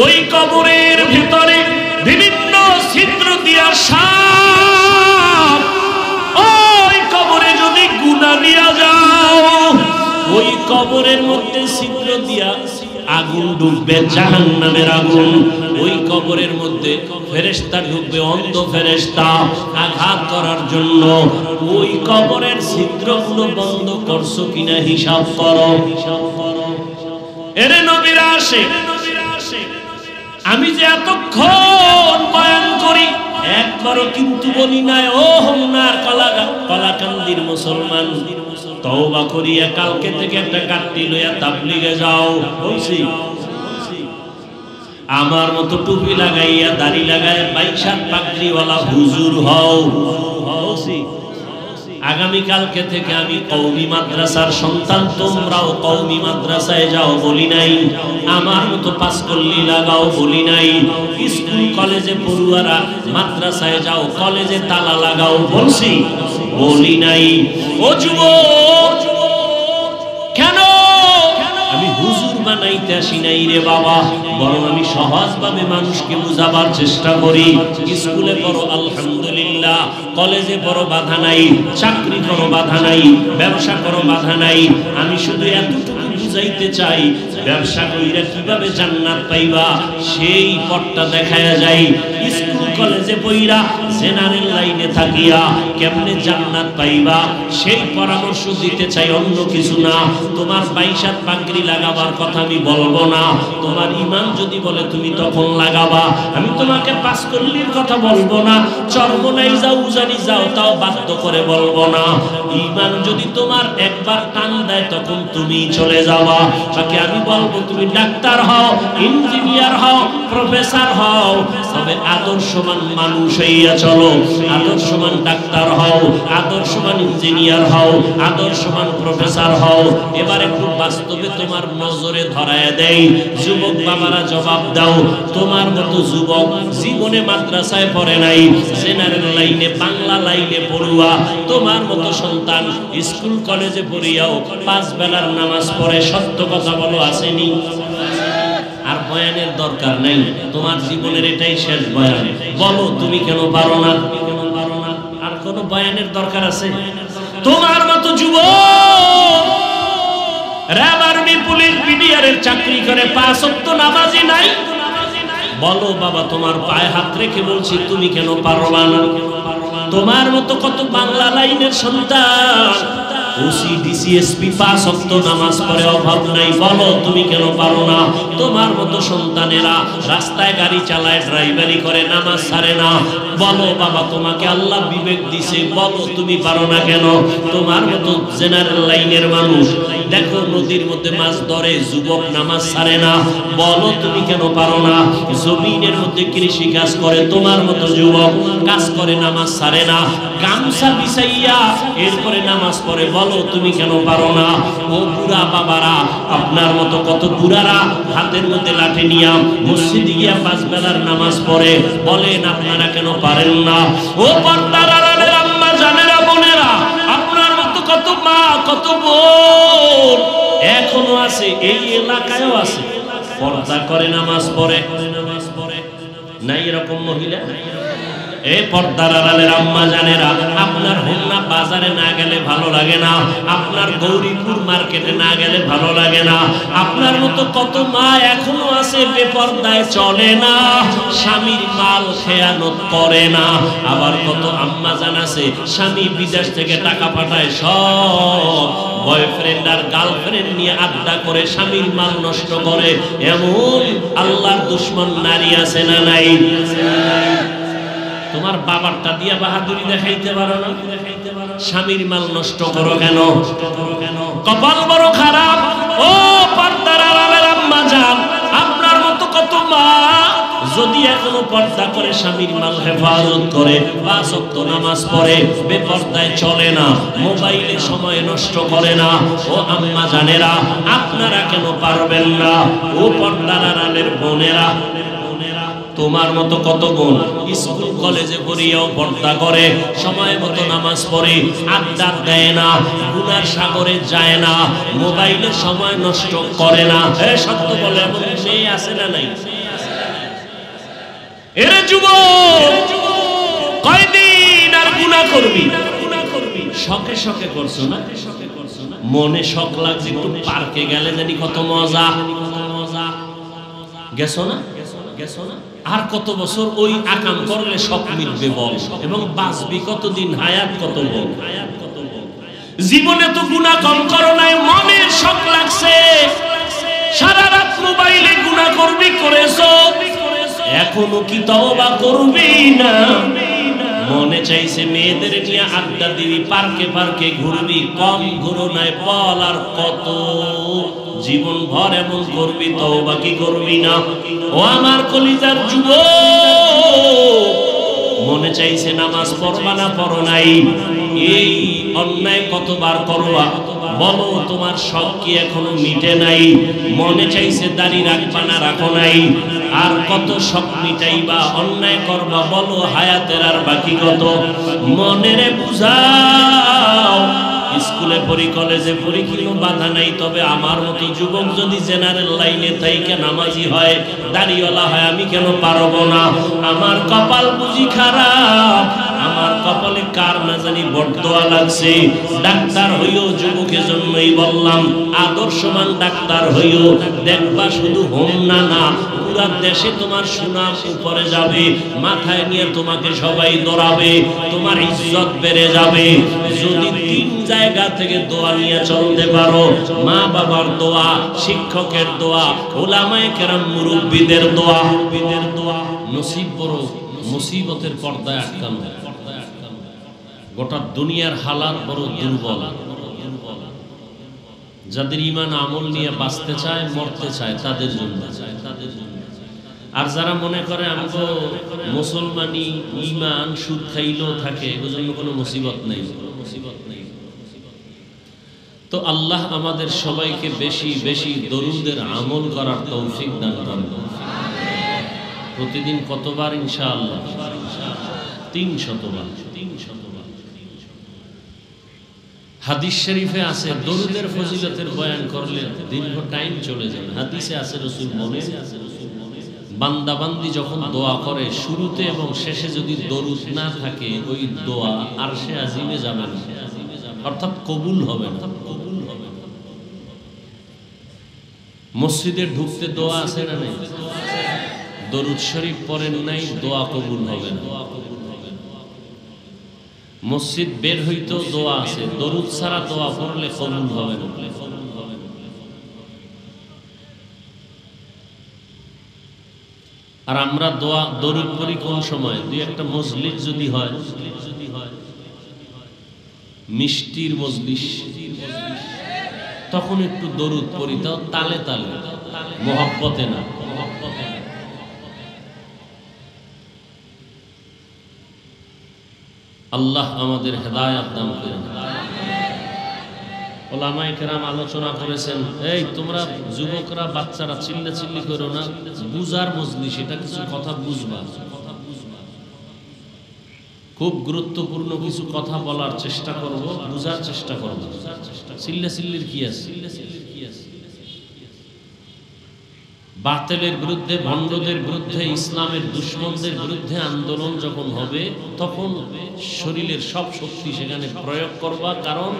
ওই কবরের ভিতরে বিভিন্ন ছিদ্র দিয়া সাপ, ওই কবরে যদি গুনাহ দিয়া যাও, ওই কবরের মধ্যে ছিদ্র দিয়া আগুন ঢুকবে, জাহান্নামের আগুন। ওই কবরের মধ্যে ফেরেশতা ঢুকবে, অন্ধ ফেরেশতা আঘাত করার জন্য। ওই কবরের ছিদ্রগুলো বন্ধ করছো কিনা হিসাব করো। এরে নবীরা আসে, আমি যে এতক্ষণ বয়ান করি একবারও কিন্তু বলি নাই ও হোমনার কলাকান্দির মুসলমান, তওবা করিয়া কালকে থেকে একটা কাটতি লইয়া তাবলিগে যাও। বলছি আমার মতো টুপি লাগাইয়া দাড়ি লাগাইয়া 22 পাগড়িওয়ালা হুজুর হও। বলছি আগামী কালকে থেকে আমি কওমি মাদ্রাসার সন্তান, তোমরাও কওমি মাদ্রাসায় যাও বলি নাই। আমার মতো পাঁচকল্লি লাগাও বলি নাই। স্কুল কলেজে পড়ুয়ারা মাদ্রাসায় যাও, কলেজে তালা লাগাও বলছি, বলি নাই। ও যুবক, কেন আমি হুজুর বানাইতে আসি নাই রে বাবা, বরং আমি সহজভাবে মানুষকে বুঝাবার চেষ্টা করি। স্কুলে পড়ো আলহামদুলিল্লাহ, কলেজে পড়ো বাধা নাই, চাকরি করো বাধা নাই, ব্যবসা করো বাধা নাই। আমি শুধু এতটুকু বুঝাইতে চাই, ব্যবসা কইরা কিভাবে জান্নাত পাইবা সেই পথটা দেখায়া যায়। স্কুল কলেজে পড়া জেনারেল লাইনে থাকিয়া কেমনে জান্নাত পাইবা সেই পরামর্শ দিতে চাই, অন্য কিছু না। তোমার 22 পাগড়ি লাগাবার কথা আমি বলবো না। তোমার ঈমান যদি বলে তুমি তখন লাগাবা। আমি তোমাকে পাঁচকল্লির কথা বলবো না, চরমনাই যাও, উজানি যাও, তাও বাধ্য করে বলবো না। ঈমান যদি তোমার একবার টান দেয় তখন তুমি চলে যাবা। বাকি আমি বলবো তুমি ডাক্তার হও, ইঞ্জিনিয়ার হও, প্রফেসর হও, তবে আদর্শবান মানুষ হইয়া চলো। আদর্শবান ডাক্তার হও, আদর্শবান ইঞ্জিনিয়ার হও, আদর্শবান প্রফেসর হও। এবার একটু বাস্তবে তোমার নজরে ধরায় দেই। যুবক বাবারা জবাব দাও, তোমার মতো যুবক জীবনে মাদ্রাসায় পড়ে নাই, জেনারেল লাইনে বাংলা লাইনে পড়ুয়া তোমার মতো সন্তান স্কুল কলেজে পড়িয়াও 5 বেলার নামাজ পড়ে, সত্য কথা বলো আসেনি? আর বয়ানের দরকার নাই, তোমার জীবনের এটাই শেষ বয়ান। বলো তুমি কেন পারো না? আর কোন বয়ানের দরকার আছে? তোমার মতো যুবক র‍্যাব, আর্মি, পুলিশ, বিডিআরের চাকরি করে 5 ওয়াক্ত নামাজি নাই। বলো বাবা, তোমার পায়ে হাত রেখে বলছি তুমি কেন পারবা না? তোমার মতো কত বাংলা লাইনের সন্তান ওসি, ডিসি, এসপি 5 ওয়াক্ত নামাজ পড়ে, অভাব নাই। বলো তুমি কেন পারো না? তোমার মতো সন্তানেরা রাস্তায় গাড়ি চালায়, ড্রাইভারি করে, নামাজ ছাড়ে না। বলো বাবা, তোমাকে আল্লাহ বিবেক দিছে, বলো তুমি পারো না কেন? তোমার মতো জেনারেল লাইনের মানুষ দেখো নদীর মধ্যে মাছ ধরে, যুবক নামাজ ছাড়ে না। বলো তুমি কেন পারো না? জমিনের মধ্যে কৃষি কাজ করে, তোমার মতো যুবক কাজ করে, নামাজ ছাড়ে না, গামছা বিছাইয়া এরপরে নামাজ পড়ে। বলো তুমি কেন পারো না? ও বুড়া বাবারা, আপনার মতো কত বুড়ারা হাতের মধ্যে লাঠি নিয়া মসজিদে গিয়া 5 বেলার নামাজ পড়ে, বলেন আপনারা কেন পারেন না? ও পর্দার আড়ালের আম্মা জানেরা, বোনেরা, আপনার মতো কত মা, কত বোন এখনো আছে, এই এলাকায়ও আছে, পর্দা করে নামাজ পড়ে। নাই এরকম মহিলা? এই পর্দার আড়ালের আম্মা জানেরা, আপনার হোমনা বাজারে না গেলে ভালো লাগে না, আপনার গৌরীপুর মার্কেটে না গেলে ভালো লাগে না। আপনার মতো কত মা এখনো আছে বেপর্দায় চলে না, স্বামীর মাল খেয়ানত করে না। আবার কত আম্মা জান আছে স্বামী বিদেশ থেকে টাকা পাঠায়, সব বয়ফ্রেন্ড আর গার্লফ্রেন্ড নিয়ে আড্ডা করে স্বামীর মাল নষ্ট করে। এমন আল্লাহর দুশমন নারী আছে না নাই? তোমার বাবারটা দিয়া বাহাদুরি দেখাইতে পারো না, স্বামীর মাল নষ্ট করো কেন? কপাল বড় খারাপ। ও পর্দার আড়ালের আম্মা জান, আপনার মতো কত মা যদি এখনো পর্দা করে স্বামীর মাল হেফাজত করে, 5 ওয়াক্ত নামাজ পড়ে, বেপর্দায় চলে না, মোবাইলে সময় নষ্ট করে না। ও আম্মা জানেরা, আপনারা কেন পারবেন না? ও পর্দার আড়ালের বোনেরা, তোমার মতো কত বোন স্কুল কলেজে পড়িয়াও পর্দা করে, সময় মতো নামাজ পড়ে, আড্ডা দেয় না, গুনার সাগরে যায় না, মোবাইলে সময় নষ্ট করে না। সত্য বলে এমন মেয়ে আছে না নাই? এরে যুবক, কয়দিন আর গুনাহ করবি? শখে শখে করছো না, মনে শখ লাগছে একটু পার্কে গেলে জানি কত মজা। গেছো না? আর কত বছর ওই আকাম করলে শখ মিটবে বল, এবং বাঁচবি কতদিন, হায়াত কত বল। জীবনে তো গুনাহ কম করো নাই, মনের শখ লাগছে, সারা রাত মোবাইলে গুনাহ করবি, করেছো, এখনো কি তওবা করবি না? মনে চাইছে মেয়েদের নিয়ে আড্ডা দিবি, পার্কে পার্কে ঘুরবি, কম ঘুরো নাই বল, আর কত জীবন ভর এমন করবি, তওবা কি করবি না? ও আমার কলিজার যুবক, মনে চাইছে নামাজ পড়বা না, পড়ো নাই, এই অন্যায় কতবার করবা বলো, তোমার শখ কি এখনো মিটে নাই? মনে চাইছে দাড়ি রাখবা না, রাখো নাই, আর কত শখ মিটাইবা, অন্যায় করবা বলো, হায়াতের আর বাকি কত? মনেরে বুঝাও, স্কুলে পড়ি, কলেজে পড়ি, কোনো বাধা নাই, তবে আমার মতো যুবক যদি জেনারেল লাইনে থাইকে নামাজি হয়, দাড়িওয়ালা হয়, আমি কেন পারবো না? আমার কপাল বুঝি খারাপ, আমার কপালে কার না জানি বড়দোয়া লাগছে। ডাক্তার হইও, যুবকের জন্যই বললাম, আদর্শবান ডাক্তার হইও, দেখবা শুধু হোম না, পুরা দেশে তোমার সুনাম উপরে যাবে, মাথায় নিয়ে তোমাকে সবাই দৌড়াবে, তোমার ইজ্জত বেড়ে যাবে। যদি তিন জায়গা থেকে দোয়া নিয়ে চলতে পারো, মা বাবার দোয়া, শিক্ষকের দোয়া, উলামায়ে কেরাম মুরব্বিদের দোয়া, নসিব বড় মুসিবতের পর্দায় আটকানো। গোটা দুনিয়ার হালাত বড় দুর্বল। যাদের ঈমান আমল নিয়ে বাঁচতে চায়, মরতে চায়, তাদের জন্য। আর যারা মনে করে আমগো মুসলমানি ঈমান সুদ খাইলেও থাকে, এর জন্য কোনো মুসিবত নেই। তো আল্লাহ আমাদের সবাইকে বেশি বেশি দরুদের আমল করার তৌফিক দান করুন। প্রতিদিন কতবার? ইনশাআল্লাহ 300 বার। হাদিস শরীফে আছে, দরুদের ফজিলতের বয়ান করলে দীর্ঘ টাইম চলে যাবে। হাদিসে আছে, রাসূল বলেন, বান্দা বান্দি যখন দোয়া করে, শুরুতে এবং শেষে যদি দরুদ না থাকে, ওই দোয়া আরশে আজিমে যাবে না, অর্থাৎ কবুল হবে না। মসজিদে ঢুকতে দোয়া আছে না নেই? দরুদ শরীফ পড়েন নাই, দোয়া কবুল হবে না। মসজিদ বের হইতেও দোয়া আছে, দরুদ ছাড়া দোয়া পড়লে কবুল হবে না। আর আমরা দোয়া দরুদ পড়ি কোন সময়? দুই একটা মজলিস যদি হয়, মিষ্টির মজলিস, তখন একটু দরুদ পড়ি, তাও তালে তালে, মোহাব্বতে না। আল্লাহ আমাদের হেদায়েত দান করেন। ওলামায়ে কেরাম আলোচনা করেছেন, এই তোমরা যুবকরা, বাচ্চারা চিল্লাচিল্লি করো না, বুঝার মজলিস, এটা কিছু কথা বুঝবা। খুব গুরুত্বপূর্ণ কিছু কথা বলার চেষ্টা করব, বুঝার চেষ্টা করব। চিল্লাচিল্লির কি আছে? বাতিলের বিরুদ্ধে, ভণ্ডদের বিরুদ্ধে, ইসলামের দুশমনদের বিরুদ্ধে আন্দোলন যখন হবে, তখন শরীরের সব শক্তি সেখানে প্রয়োগ করবা, কারণ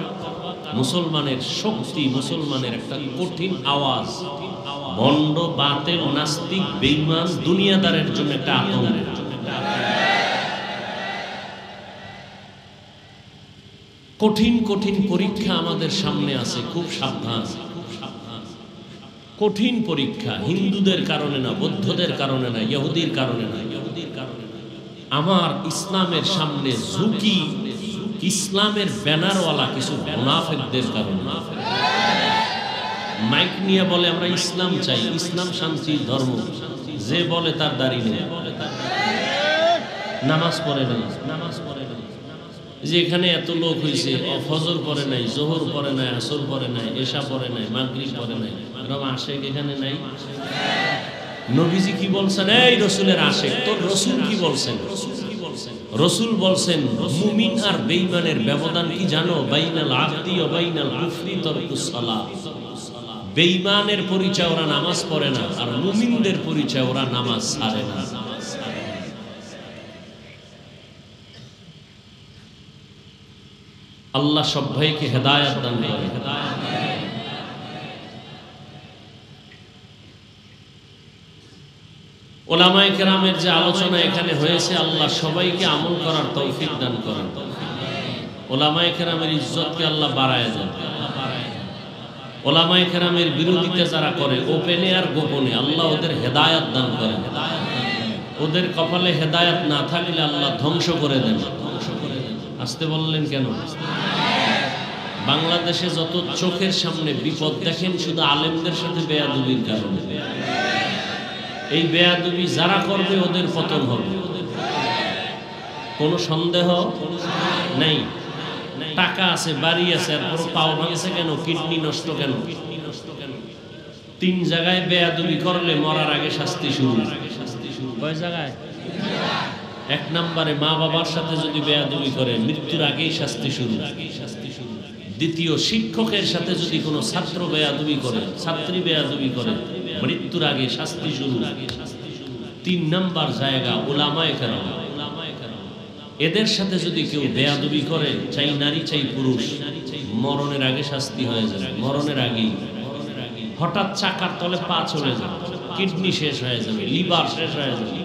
মুসলমানের শক্তি, মুসলমানের একটা কঠিন আওয়াজ ভণ্ড, বাতিল, নাস্তিক, বেঈমান, দুনিয়াদারের জন্য একটা আতঙ্ক। কঠিন কঠিন পরীক্ষা আমাদের সামনে আছে, খুব সাবধান। কঠিন পরীক্ষা, হিন্দুদের কারণে না, বৌদ্ধদের কারণে না, ইহুদির কারণে না, আমার ইসলামের সামনে ঝুঁকি, ইসলামের ব্যানারওয়ালা কিছু মুনাফিকদের কারণে। মাইক নিয়ে বলে আমরা ইসলাম চাই, ইসলাম শান্তির ধর্ম, যে বলে তার দাড়ি নেই, নামাজ পড়ে নাই, যে এখানে এত লোক হয়েছে, ফজর পড়ে নাই, জোহর পড়ে নাই, আসর পড়ে নাই, এশা পড়ে নাই, মাগরিব পড়ে নাই, এরকম আশেক এখানে নাই। নবীজি কি বলছেন? এই রসুলের আশেক, তোর রসুল কি বলছেন? রসুল বলছেন, মুমিন আর বেঈমানের ব্যবধান কি জানো? বাইনাল আবদি ওয়া বাইনাল কুফরি তারকুস সালাহ। বেঈমানের পরিচয় ওরা নামাজ পড়ে না, আর মুমিনদের পরিচয় ওরা নামাজ ছাড়ে না। আল্লাহ সব ভাইকে হেদায়েত দান করেন। উলামায়ে কেরামের যে আলোচনা এখানে হয়েছে, আল্লাহ সবাইকে আমল করার তৌফিক দান করেন। উলামায়ে কেরামের ইজ্জতকে আল্লাহ বাড়ায় দেন। উলামায়ে কেরামের বিরোধিতা যারা করে ওপেনে আর গোপনে, আল্লাহ ওদের হেদায়েত দান করেন। ওদের কপালে হেদায়েত না থাকলে আল্লাহ ধ্বংস করে দেন। আসতে বললেন কেন? বাংলাদেশে যত চোখের সামনে বিপদ দেখেন শুধু আলেমদের সাথে বেয়াদবির কারণে। এই বেয়াদবি যারা করবে ওদের পতন হবে, কোনো সন্দেহ নেই। টাকা আছে, বাড়ি আছে, আর পাও ভাঙছে কেন, কিডনি নষ্ট কেন? 3 জায়গায় বেয়াদবি করলে মরার আগে শাস্তি শুরু। কয় জায়গায়? 1 নম্বরে মা বাবার সাথে যদি বেয়াদবি করে মৃত্যুর আগেই শাস্তি শুরু। দ্বিতীয়, শিক্ষকের সাথে যদি কোনো ছাত্র বেয়াদবি করে, ছাত্রী বেয়াদবি করে, মৃত্যুর আগে শাস্তি শুরু। 3 নম্বর জায়গা উলামায়ে কেরাম। এদের সাথে যদি কেউ বেয়াদবি করে, চাই নারী চাই পুরুষ, মরণের আগে শাস্তি হয়ে যাবে। মরণের আগেই হঠাৎ চাকার তলে পা চলে যাবে, কিডনি শেষ হয়ে যাবে, লিভার শেষ হয়ে যাবে।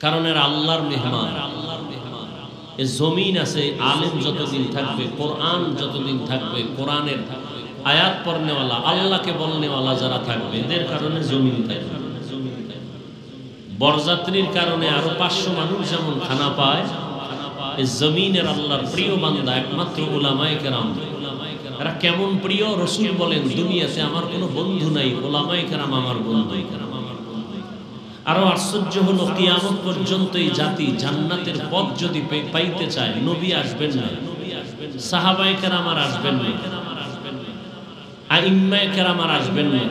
কারণ এর আল্লাহর মেহমান। এই জমিন আছে, আলেম যতদিন থাকবে, কোরআন যতদিন থাকবে, কোরআনের আয়াত পড়নেওয়ালা, আল্লাহকে বলনেওয়ালা যারা থাকবে, এদের কারণে জমিন থাকবে। বরযাত্রীর কারণে আরো 500 মানুষ যেমন খানা পায়, এই জমিনের আল্লাহর প্রিয় বান্দা একমাত্র উলামায়ে কেরাম। এরা কেমন প্রিয়? রাসূল বলেন, দুনিয়াতে আমার কোনো বন্ধু নাই, উলামায়ে কেরাম আমার বন্ধু। আরো আশ্চর্য হলো, কিয়ামত পর্যন্ত এই জাতি জান্নাতের পথ যদি পাইতে চায়, নবী আসবেন না, সাহাবায়ে কেরাম আর আসবেন না, আইম্মায়ে কেরাম আর আসবেন না,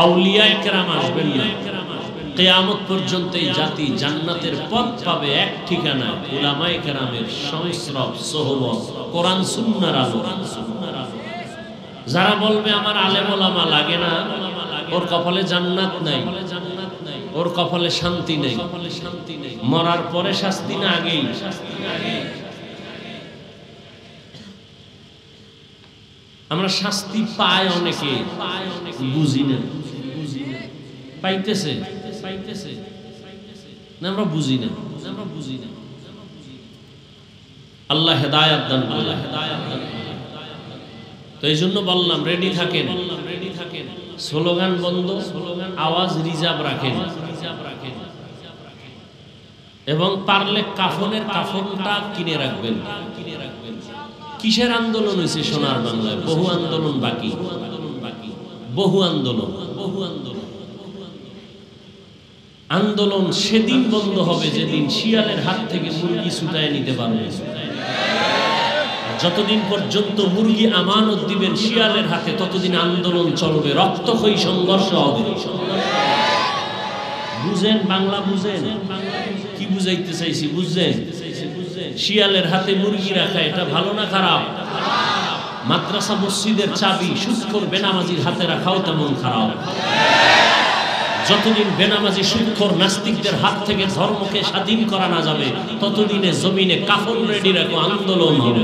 আউলিয়ায়ে কেরাম আসবেন না। কিয়ামত পর্যন্ত এই জাতি জান্নাতের পথ পাবে এক ঠিকানা, উলামায়ে কেরামের সংস্রব, সোহবত, কোরআন সুন্নাহর আলো। যারা বলবে আমার আলেম ওলামা লাগে না, ওর কপালে জান্নাত নাই, ওর কপালে শান্তি নেই। মরার পরে শাস্তি না আগেই? আমরা শাস্তি পাই অনেকে, বুঝি না। পাইতেছে না, আমরা বুঝি না। আল্লাহ হেদায়েত দান করেন। তো এই জন্য বললাম, রেডি থাকেন। স্লোগান বন্ধ, আওয়াজ রিজার্ভ রাখেন, এবং পারলে কাফনের কাফনটা কিনে রাখবেন। কিসের আন্দোলন হয়েছে সোনার বাংলায়? বহু আন্দোলন বাকি, বহু আন্দোলন। আন্দোলন সেদিন বন্ধ হবে যেদিন শিয়ালের হাত থেকে মুরগি ছুটায় নিতে পারবে। যতদিন পর্যন্ত মুরগি আমানত দিবেন শিয়ালের হাতে, ততদিন আন্দোলন চলবে, রক্তক্ষয়ী সংঘর্ষ হবে। বুঝেন? বাংলা বুঝেন? কি বুঝাইতে চাইছি? বুঝছেন? শিয়ালের হাতে মুরগি রাখা এটা ভালো না খারাপ? মাদ্রাসা মসজিদের চাবি সুদখোর বেনামাজির হাতে রাখাও তেমন খারাপ। যতদিন বেনামাজি সুদখোর নাস্তিকদের হাত থেকে ধর্মকে স্বাধীন করা না যাবে, ততদিনে জমিনে কাফন রেডি রাখো, আন্দোলন হবে।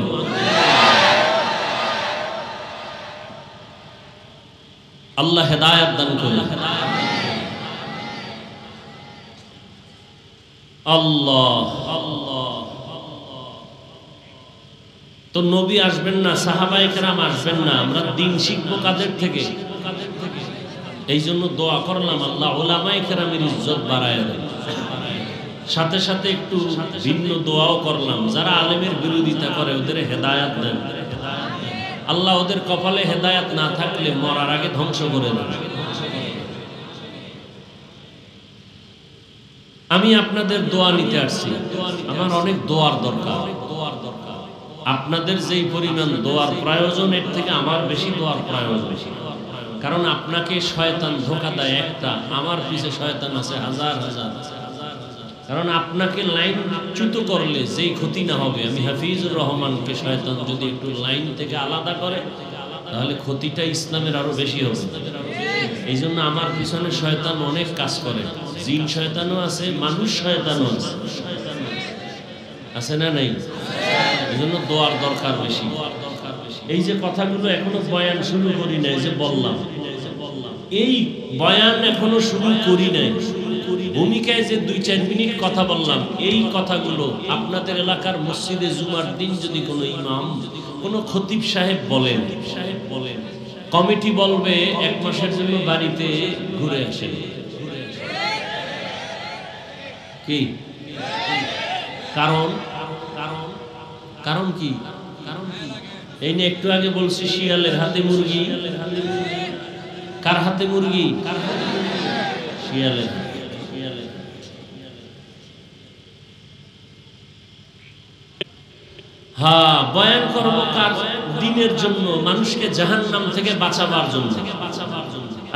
আল্লাহ হেদায়েত দান করুন। আল্লাহ আল্লাহ। তো নবী আসবেন না, সাহাবায়ে কেরাম আসবেন না, আমরা দিন শিখবো কাদের থেকে? এই জন্য দোয়া করলাম, আল্লাহ উলামায়ে কেরামের ইজ্জত বাড়ায় দেন। সাথে সাথে একটু ভিন্ন দোয়াও করলাম, যারা আলেমের বিরোধিতা করে ওদের হেদায়েত দেন। আল্লাহ ওদের কপালে হেদায়েত না থাকলে মরার আগে ধ্বংস করে দেন। আমি আপনাদের দোয়া নিতে আসছি, আমার অনেক দোয়ার দরকার। আপনাদের যেই পরিমাণ দোয়ার প্রয়োজন, এর থেকে আমার বেশি দোয়ার প্রয়োজন। কারণ আপনাকে শয়তান ধোঁকা দেয় একটা, আমার পিছে শয়তান আছে হাজার হাজার। কারণ আপনাকে লাইন চ্যুত করলে যেই ক্ষতি না হবে, আমি হাফিজুর রহমানকে শয়তান যদি একটু লাইন থেকে আলাদা করে, তাহলে ক্ষতিটা ইসলামের আরো বেশি হবে। এই জন্য আমার পিছনে শয়তান অনেক কাজ করে, জিন শয়তানও আছে, মানুষ শয়তানও আছে। আছে না নাই? এজন্য দোয়ার দরকার বেশি। এই যে কথাগুলো এখনো বয়ান শুরু করি নাই, যে বললাম এই বয়ান এখনো শুরু করি নাই, ভূমিকায় যে 2-4 মিনিট কথা বললাম, এই কথাগুলো আপনাদের এলাকার মসজিদে জুমার দিন যদি কোনো ইমাম, কোনো খতিব সাহেব বলেন, কমিটি বলবে 1 মাসের জন্য বাড়িতে ঘুরে আসেন। কি কারণ? কারণ কি? এই নিয়ে একটু আগে বলছি, শিয়ালের হাতে মুরগি। কার হাতে মুরগি? শিয়ালের। হ্যাঁ, বয়ান করব কার? দিনের জন্য, মানুষকে জাহান্নাম থেকে বাঁচাবার জন্য।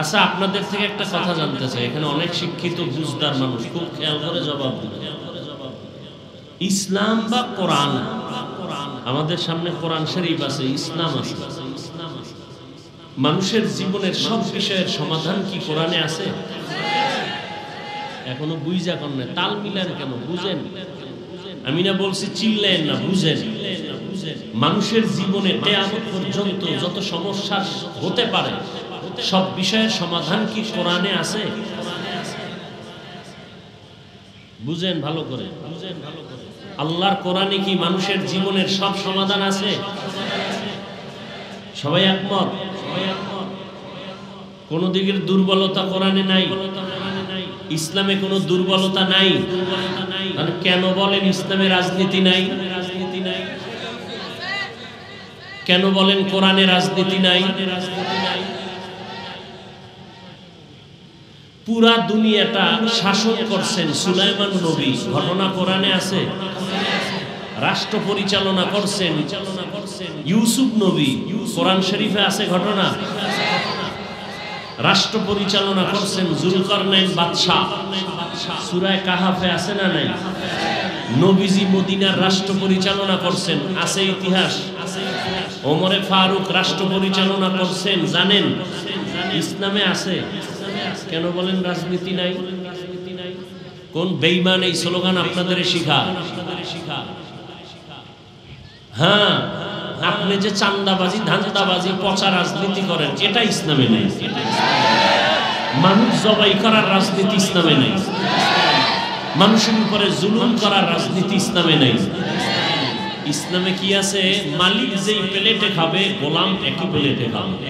আচ্ছা, আপনাদের থেকে একটা কথা জানতে চাই, এখানে অনেক শিক্ষিত বুঝদার মানুষ, খুব খেয়াল করে জবাব দিবেন। ইসলাম বা কোরআন, আমাদের সামনে কোরআন শরীফ আছে, ইসলাম আছে, মানুষের জীবনের সব বিষয়ের সমাধান কি কোরআনে আছে? এখনো বুঝা কর না, তাল মিলান কেন? বুঝেন। আমি না বলছি চিল্লেন না, বুঝেন। মানুষের জীবনে কিয়ামত পর্যন্ত যত সমস্যা হতে পারে সব বিষয়ের সমাধান কি কোরআনে আছে? বুঝেন ভালো করে, আল্লাহর কোরআনে কি মানুষের জীবনের সব সমাধান আছে? সবাই একমত? কোন দিকের দুর্বলতা কোরআনে নাই, ইসলামে কোনো দুর্বলতা নাই। কেন বলেন ইসলামে রাজনীতি নাই? কেন বলেন কোরআনে রাজনীতি নাই? পুরা দুনিয়াটা শাসন করছেন সুলাইমান নবী, ঘটনা কোরআনে আছে। রাষ্ট্র পরিচালনা করছেন ইউসুফ নবী, কোরআন শরীফে আছে ঘটনা। রাষ্ট্র পরিচালনা করছেন জুলকারনাইন বাদশা, সূরা কাহাফে আছে না নাই? নবীজি মদিনার রাষ্ট্র পরিচালনা করছেন, আছে ইতিহাস। ওমরে ফারুক রাষ্ট্র পরিচালনা করছেন, জানেন, ইসলামে আছে। কেন বলেন রাজনীতি নাই? কোন বেঈমান এই স্লোগান আপনাদের শিখা? হ্যাঁ, আপনি যে চান্দাবাজি, ধান্দাবাজি, পচা রাজনীতি করেন, এটা ইসলামে নেই। মানুষ জবাই করার রাজনীতি ইসলামে নেই। মানুষের উপরে জুলুম করার রাজনীতি ইসলামে নেই। ইসলামে কি আছে? মালিক যেই প্লেটে খাবে, গোলাম একই প্লেটে খাবে।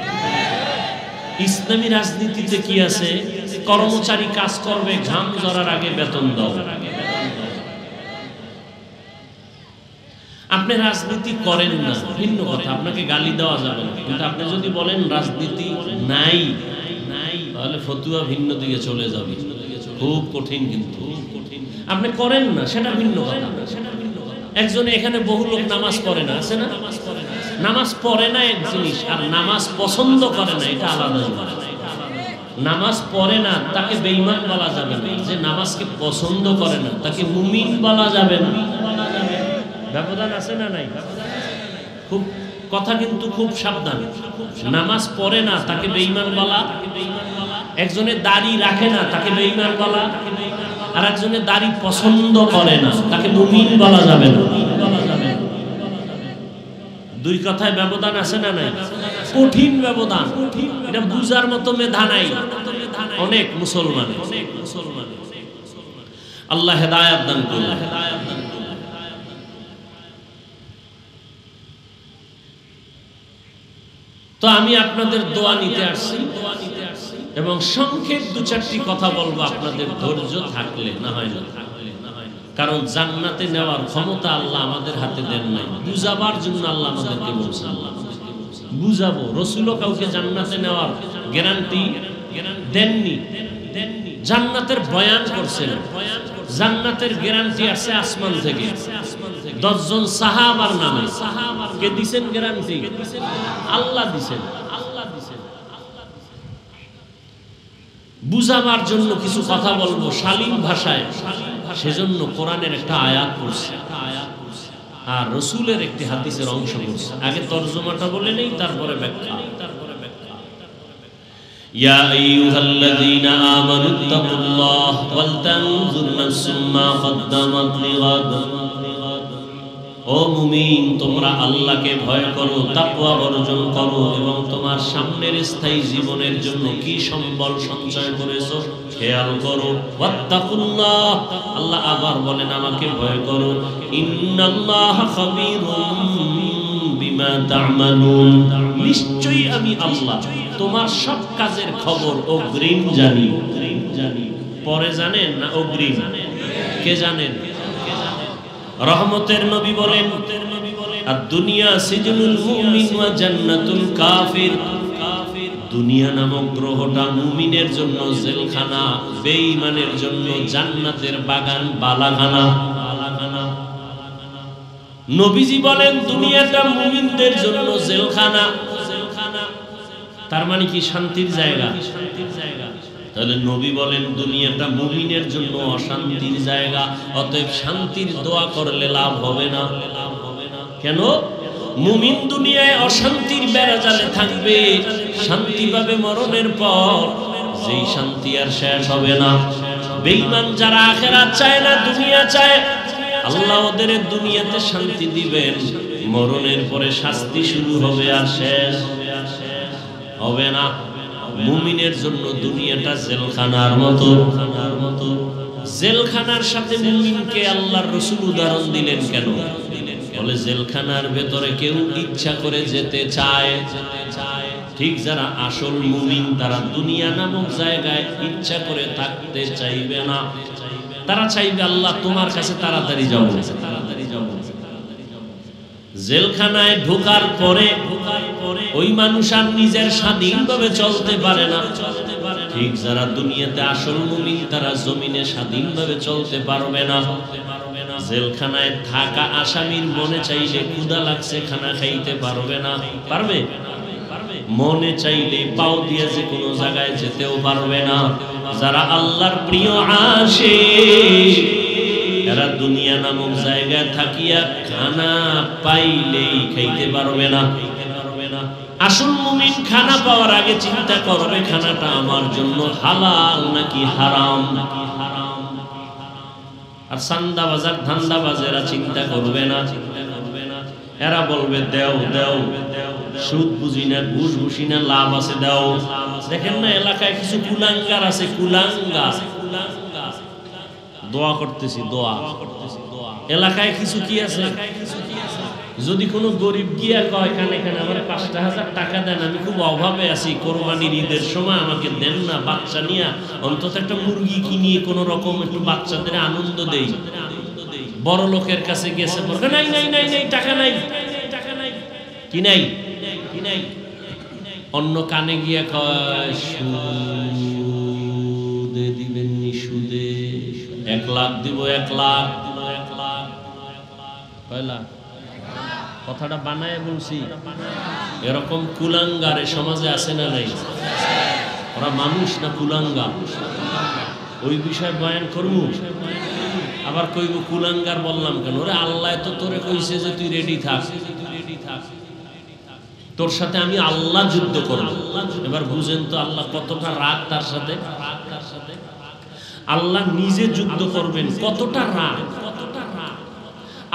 ইসলামী রাজনীতিতে কি আছে? কর্মচারী কাজ করবে, ঘাম ঝরার আগে বেতন দাও। আপনি রাজনীতি করেন না, ভিন্ন কথা, আপনাকে গালি দেওয়া যাবে না। কিন্তু আপনি যদি বলেন রাজনীতি নাই, তাহলে ফতুয়া ভিন্ন দিকে চলে যাবে, খুব কঠিন। কিন্তু আপনি করেন না, সেটা ভিন্ন কথা। একজনে এখানে বহু লোক নামাজ পড়ে না, আছে না? নামাজ পড়ে না এক জিনিস, আর নামাজ পছন্দ করে না এটা আলাদা জিনিস। নামাজ পড়ে না তাকে বেঈমান বলা যাবে না, যে নামাজকে পছন্দ করে না তাকে মুমিন বলা যাবে না। ব্যবধান আছে না নাই? খুব কথা কিন্তু খুব সাবধান। নামাজ পড়ে না তাকে বেঈমান বলা, একজনে দাড়ি রাখে না তাকে বেঈমান বলা, আর একজনে দাড়ি পছন্দ করে না তাকে মুমিন বলা যাবে না। দুই কথায় ব্যবধান আছে না নাই? কঠিন ব্যবধান, এটা বুঝার মতো মেধা নাই অনেক মুসলমান। আল্লাহ হেদায়েত দান করুন। তো আমি আপনাদের দোয়া নিতে আসছি এবং সংক্ষেপ 2-4টি কথা বলবো, আপনাদের ধৈর্য থাকলে, না হয় না। কারণ জান্নাতে নেওয়ার ক্ষমতা আল্লাহ আমাদের হাতে দেন নাই, বুঝাবার জন্য আল্লাহ আমাদেরকে বলছেন বুঝাবো। রাসূলও কাউকে জান্নাতে নেওয়ার গ্যারান্টি দেননি, জান্নাতের বয়ান করছেন। জান্নাতের গ্যারান্টি আছে আসমান থেকে 10 জন সাহাবার নামে। কে দিবেন গ্যারান্টি? আল্লাহ দিবেন। বুঝাবার জন্য কিছু কথা বলবো শালীন ভাষায়, সেজন্য কোরআনের একটা আয়াত পড়ছে আর রাসূলের একটি হাদিসের অংশ পড়ছে। আগে তরজমাটা বলে নেই, তারপরে ব্যাখ্যা। ইয়া আইয়ুহাল্লাযীনা আমানুত্তাকুল্লাহ ওয়াল তানজুর নাফসুম মা কদ্দামাত লিগাদ ও মুমিন, তোমরা আল্লাহকে ভয় করো, তাকওয়া অর্জন করো এবং তোমার সামনের স্থায়ী জীবনের জন্য কি সম্বল সঞ্চয় করেছো খেয়াল করো। ওয়াত্তাকুল্লাহ, আল্লাহ আবার বলেন আমাকে ভয় করো। ইন্নাল্লাহা খাবীরুম বিমা তা'মালুন, নিশ্চয়ই আমি আল্লাহ তোমার সব কাজের খবর অগ্রিম জানি। পরে জানেন না অগ্রিম? কে জানেন? রহমতের নবী বলেন আর দুনিয়া সিজনুল মুমিন ওয়া জান্নাতুল কাফির, দুনিয়া নামক গ্রহটা মুমিনের জন্য জেলখানা, বেঈমানের জন্য জান্নাতের বাগান বালাখানা। নবীজি বলেন দুনিয়াটা মুমিনদের জন্য জেলখানা, তার মানে কি শান্তির জায়গা? তাহলে নবী বলেন দুনিয়াটা মুমিনের জন্য অশান্তির জায়গা, অতএব শান্তির দোয়া করলে লাভ হবে না। কেন? মুমিন দুনিয়ায় অশান্তির বেড়াজালে থাকবে, শান্তি পাবে মরণের পর, যেই শান্তি আর শেষ হবে না। বেঈমান যারা আখিরাত চায় না, দুনিয়া চায়, আল্লাহ ওদের দুনিয়াতে শান্তি দিবেন, মরণের পরে শাস্তি শুরু হবে আর শেষ হবে না। মুমিনের জন্য দুনিয়াটা জেলখানার মতো। জেলখানার সাথে মুমিনকে আল্লাহর রাসূল উদাহরণ দিলেন কেন? বলে জেলখানার ভেতরে কেউ ইচ্ছা করে যেতে চায়, ঠিক যারা আসল মুমিন তারা দুনিয়া নামক জায়গায় ইচ্ছা করে থাকতে চাইবে না। তারা চাইবে আল্লাহ তোমার কাছে তাড়াতাড়ি যাও। জেলখানায় ঢোকার পরে ওই মানুষ আর নিজের স্বাধীনভাবে চলতে পারে না। ঠিক যারা দুনিয়াতে আসল মুমিন তারা জমিনে স্বাধীনভাবে চলতে পারবে না। জেলখানায় থাকা আসামির মনে চাইলে ক্ষুধা লাগছে খানা খাইতে পারবে না। পারবে? মনে চাইলে পাও দিয়ে যে কোনো জায়গায় যেতেও পারবে না। যারা আল্লাহর প্রিয় আশিক এরা দুনিয়া নামক জায়গায় থাকিয়া খানা পাইলেই খাইতে পারবে না। আসল মুমিন খানা পাওয়ার আগে চিন্তা করবে খানাটা আমার জন্য হালাল নাকি হারাম। আর সান্দাবাজার ধান্দাবাজেরা চিন্তা করবে না, এরা বলবে দেও দেও, সুদ বুঝি না, ঘুষ বুঝি না, লাভ আছে দেও। দেখেন না এলাকায় কিছু কুলাঙ্গার আছে, কুলাঙ্গার। দোয়া করতেছি, দোয়া এলাকায় কিছু কি আছে, যদি কোনো গরিব গিয়া কয় কানে কানে আমার ৫,০০০ টাকা দেন, আমি খুব অভাবে আছি, কোরবানির ঈদের সময় আমাকে দেন না, বাচ্চা নিয়ে অন্তত একটা মুরগি কিনিয়ে কোনো রকম একটু বাচ্চাদের আনন্দ দেই। বড় লোকের কাছে গেছে বলবে নাই নাই নাই নাই টাকা নাই, কি নাই কি নাই। অন্য কানে গিয়া কয় সুদে দিবেন নি, সুদে ১ লাখ দিব, ১ লাখ কয় লাখ, কথাটা বানায় বলছি। এরকম কুলাঙ্গারে সমাজে আছে না নাই? ওরা মানুষ না কুলাঙ্গার? ওই বিষয় বয়ান করবো, আবার কইব কুলাঙ্গার বললাম কেন? ওরে আল্লাহ তো তোরে কইছে যে তুই রেডি থাক, তোর সাথে আমি আল্লাহ যুদ্ধ করব। এবার বুঝেন তো আল্লাহ কতটা রাগ তার সাথে। আল্লাহ নিজে যুদ্ধ করবেন, কতটা রাগ।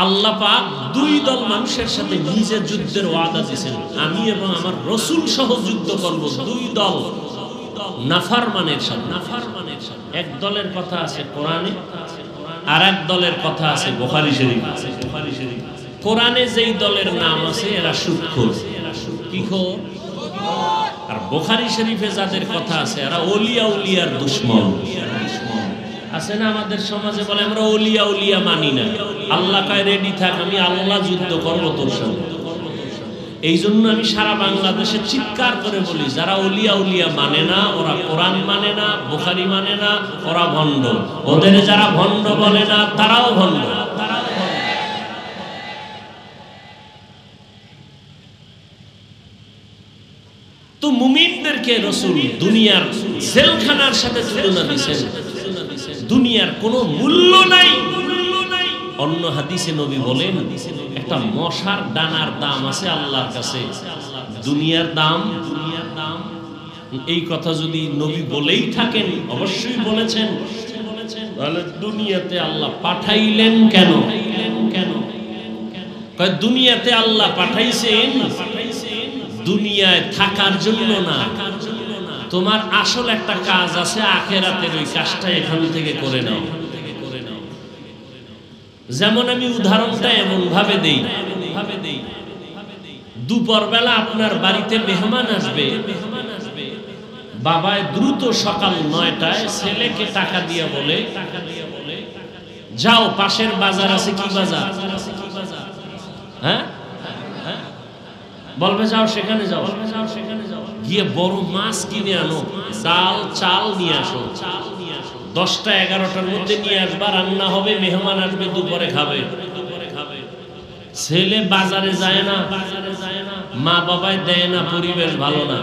আল্লাহ পাক ২ দল মানুষের সাথে নিজে যুদ্ধের ওয়াদা দিয়েছেন, আমি এবং আমার রাসূল সহ যুদ্ধ করব। ২ দল নাফরমানের সাথে। এক দলের কথা আছে কোরআনে, আর এক দলের কথা আছে বুখারী শরীফে। কোরআনে যেই দলের নাম আছে এরা সুদখোর, কি খোর। আর বুখারী শরীফে যাদের কথা আছে এরা ওলিয়া উলিয়ার দুশমন। আছে না আমাদের সমাজে বলে আমরা ওলিয়া উলিয়া মানি না, আল্লাহ কয় রেডি থাক, আমি আল্লাহ যুদ্ধ করবো তোর সাথে। এই জন্য আমি সারা বাংলাদেশে চিৎকার করে বলি যারা ওলিয়া উলিয়া মানে না, ওরা কোরআন মানে না, বুখারী মানে না, ওরা ভণ্ড। ওদের যারা ভণ্ড বলে না তারাও ভণ্ড। তো মুমিনদেরকে রাসূল দুনিয়ার জেলখানার সাথে তুলনা দিয়েছেন, দুনিয়ার কোনো মূল্য নাই। অন্য হাদিসে নবী বলেন একটা মশার ডানার দাম আছে আল্লাহর কাছে, দুনিয়ার দাম। এই কথা যদি নবী বলেই থাকেন, অবশ্যই বলেছেন, তাহলে দুনিয়াতে আল্লাহ পাঠাইলেন কেন? দুনিয়াতে আল্লাহ পাঠাইছেন দুনিয়ায় থাকার জন্য না, তোমার আসল একটা কাজ আছে আখিরাতের, ওই কাজটা এখান থেকে করে নাও। যেমন আমি উদাহরণটা এমন ভাবে দেই, দুপুর বেলা আপনার বাড়িতে মেহমান আসবে, বাবায় দ্রুত সকাল 9টায় ছেলেকে টাকা দিয়ে বলে যাও পাশের বাজার আছে, কি বাজার, হ্যাঁ বলবে যাও সেখানে যাও, গিয়ে বড় মাছ কিনে আনো, ডাল চাল নিয়ে আসো, 10টা 11টার মধ্যে নিয়ে আসবা, রান্না হবে, মেহমান আসবে, দুপুরে খাবে। ছেলে বাজারে যায় না, মা বাবায় দেয় না, পরিবেশ ভালো না,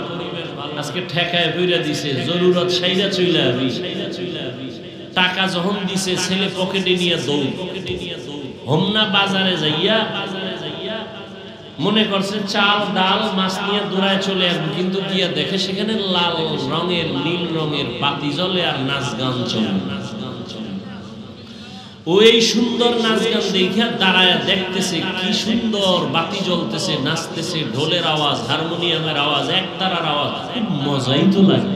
আজকে ঠেকায় বইরা দিছে, জরুরত সাইরা চইলা আবি, টাকা যখন দিছে ছেলে পকেটে নিয়ে দৌড়, হোমনা বাজারে যাইয়া মনে করছে চাল ডাল মাছ নিয়ে দৌড়ায় চলে আসবে, কিন্তু গিয়া দেখে সেখানে লাল রঙের নীল রঙের বাতি জ্বলে আর নাচ গান চলে। ওই সুন্দর নাচ গান দেখে দাঁড়ায় দেখতেছে কি সুন্দর বাতি জ্বলতেছে, নাচতেছে, ঢোলের আওয়াজ, হারমোনিয়ামের আওয়াজ, একতারার আওয়াজ, খুব মজাই তো লাগে।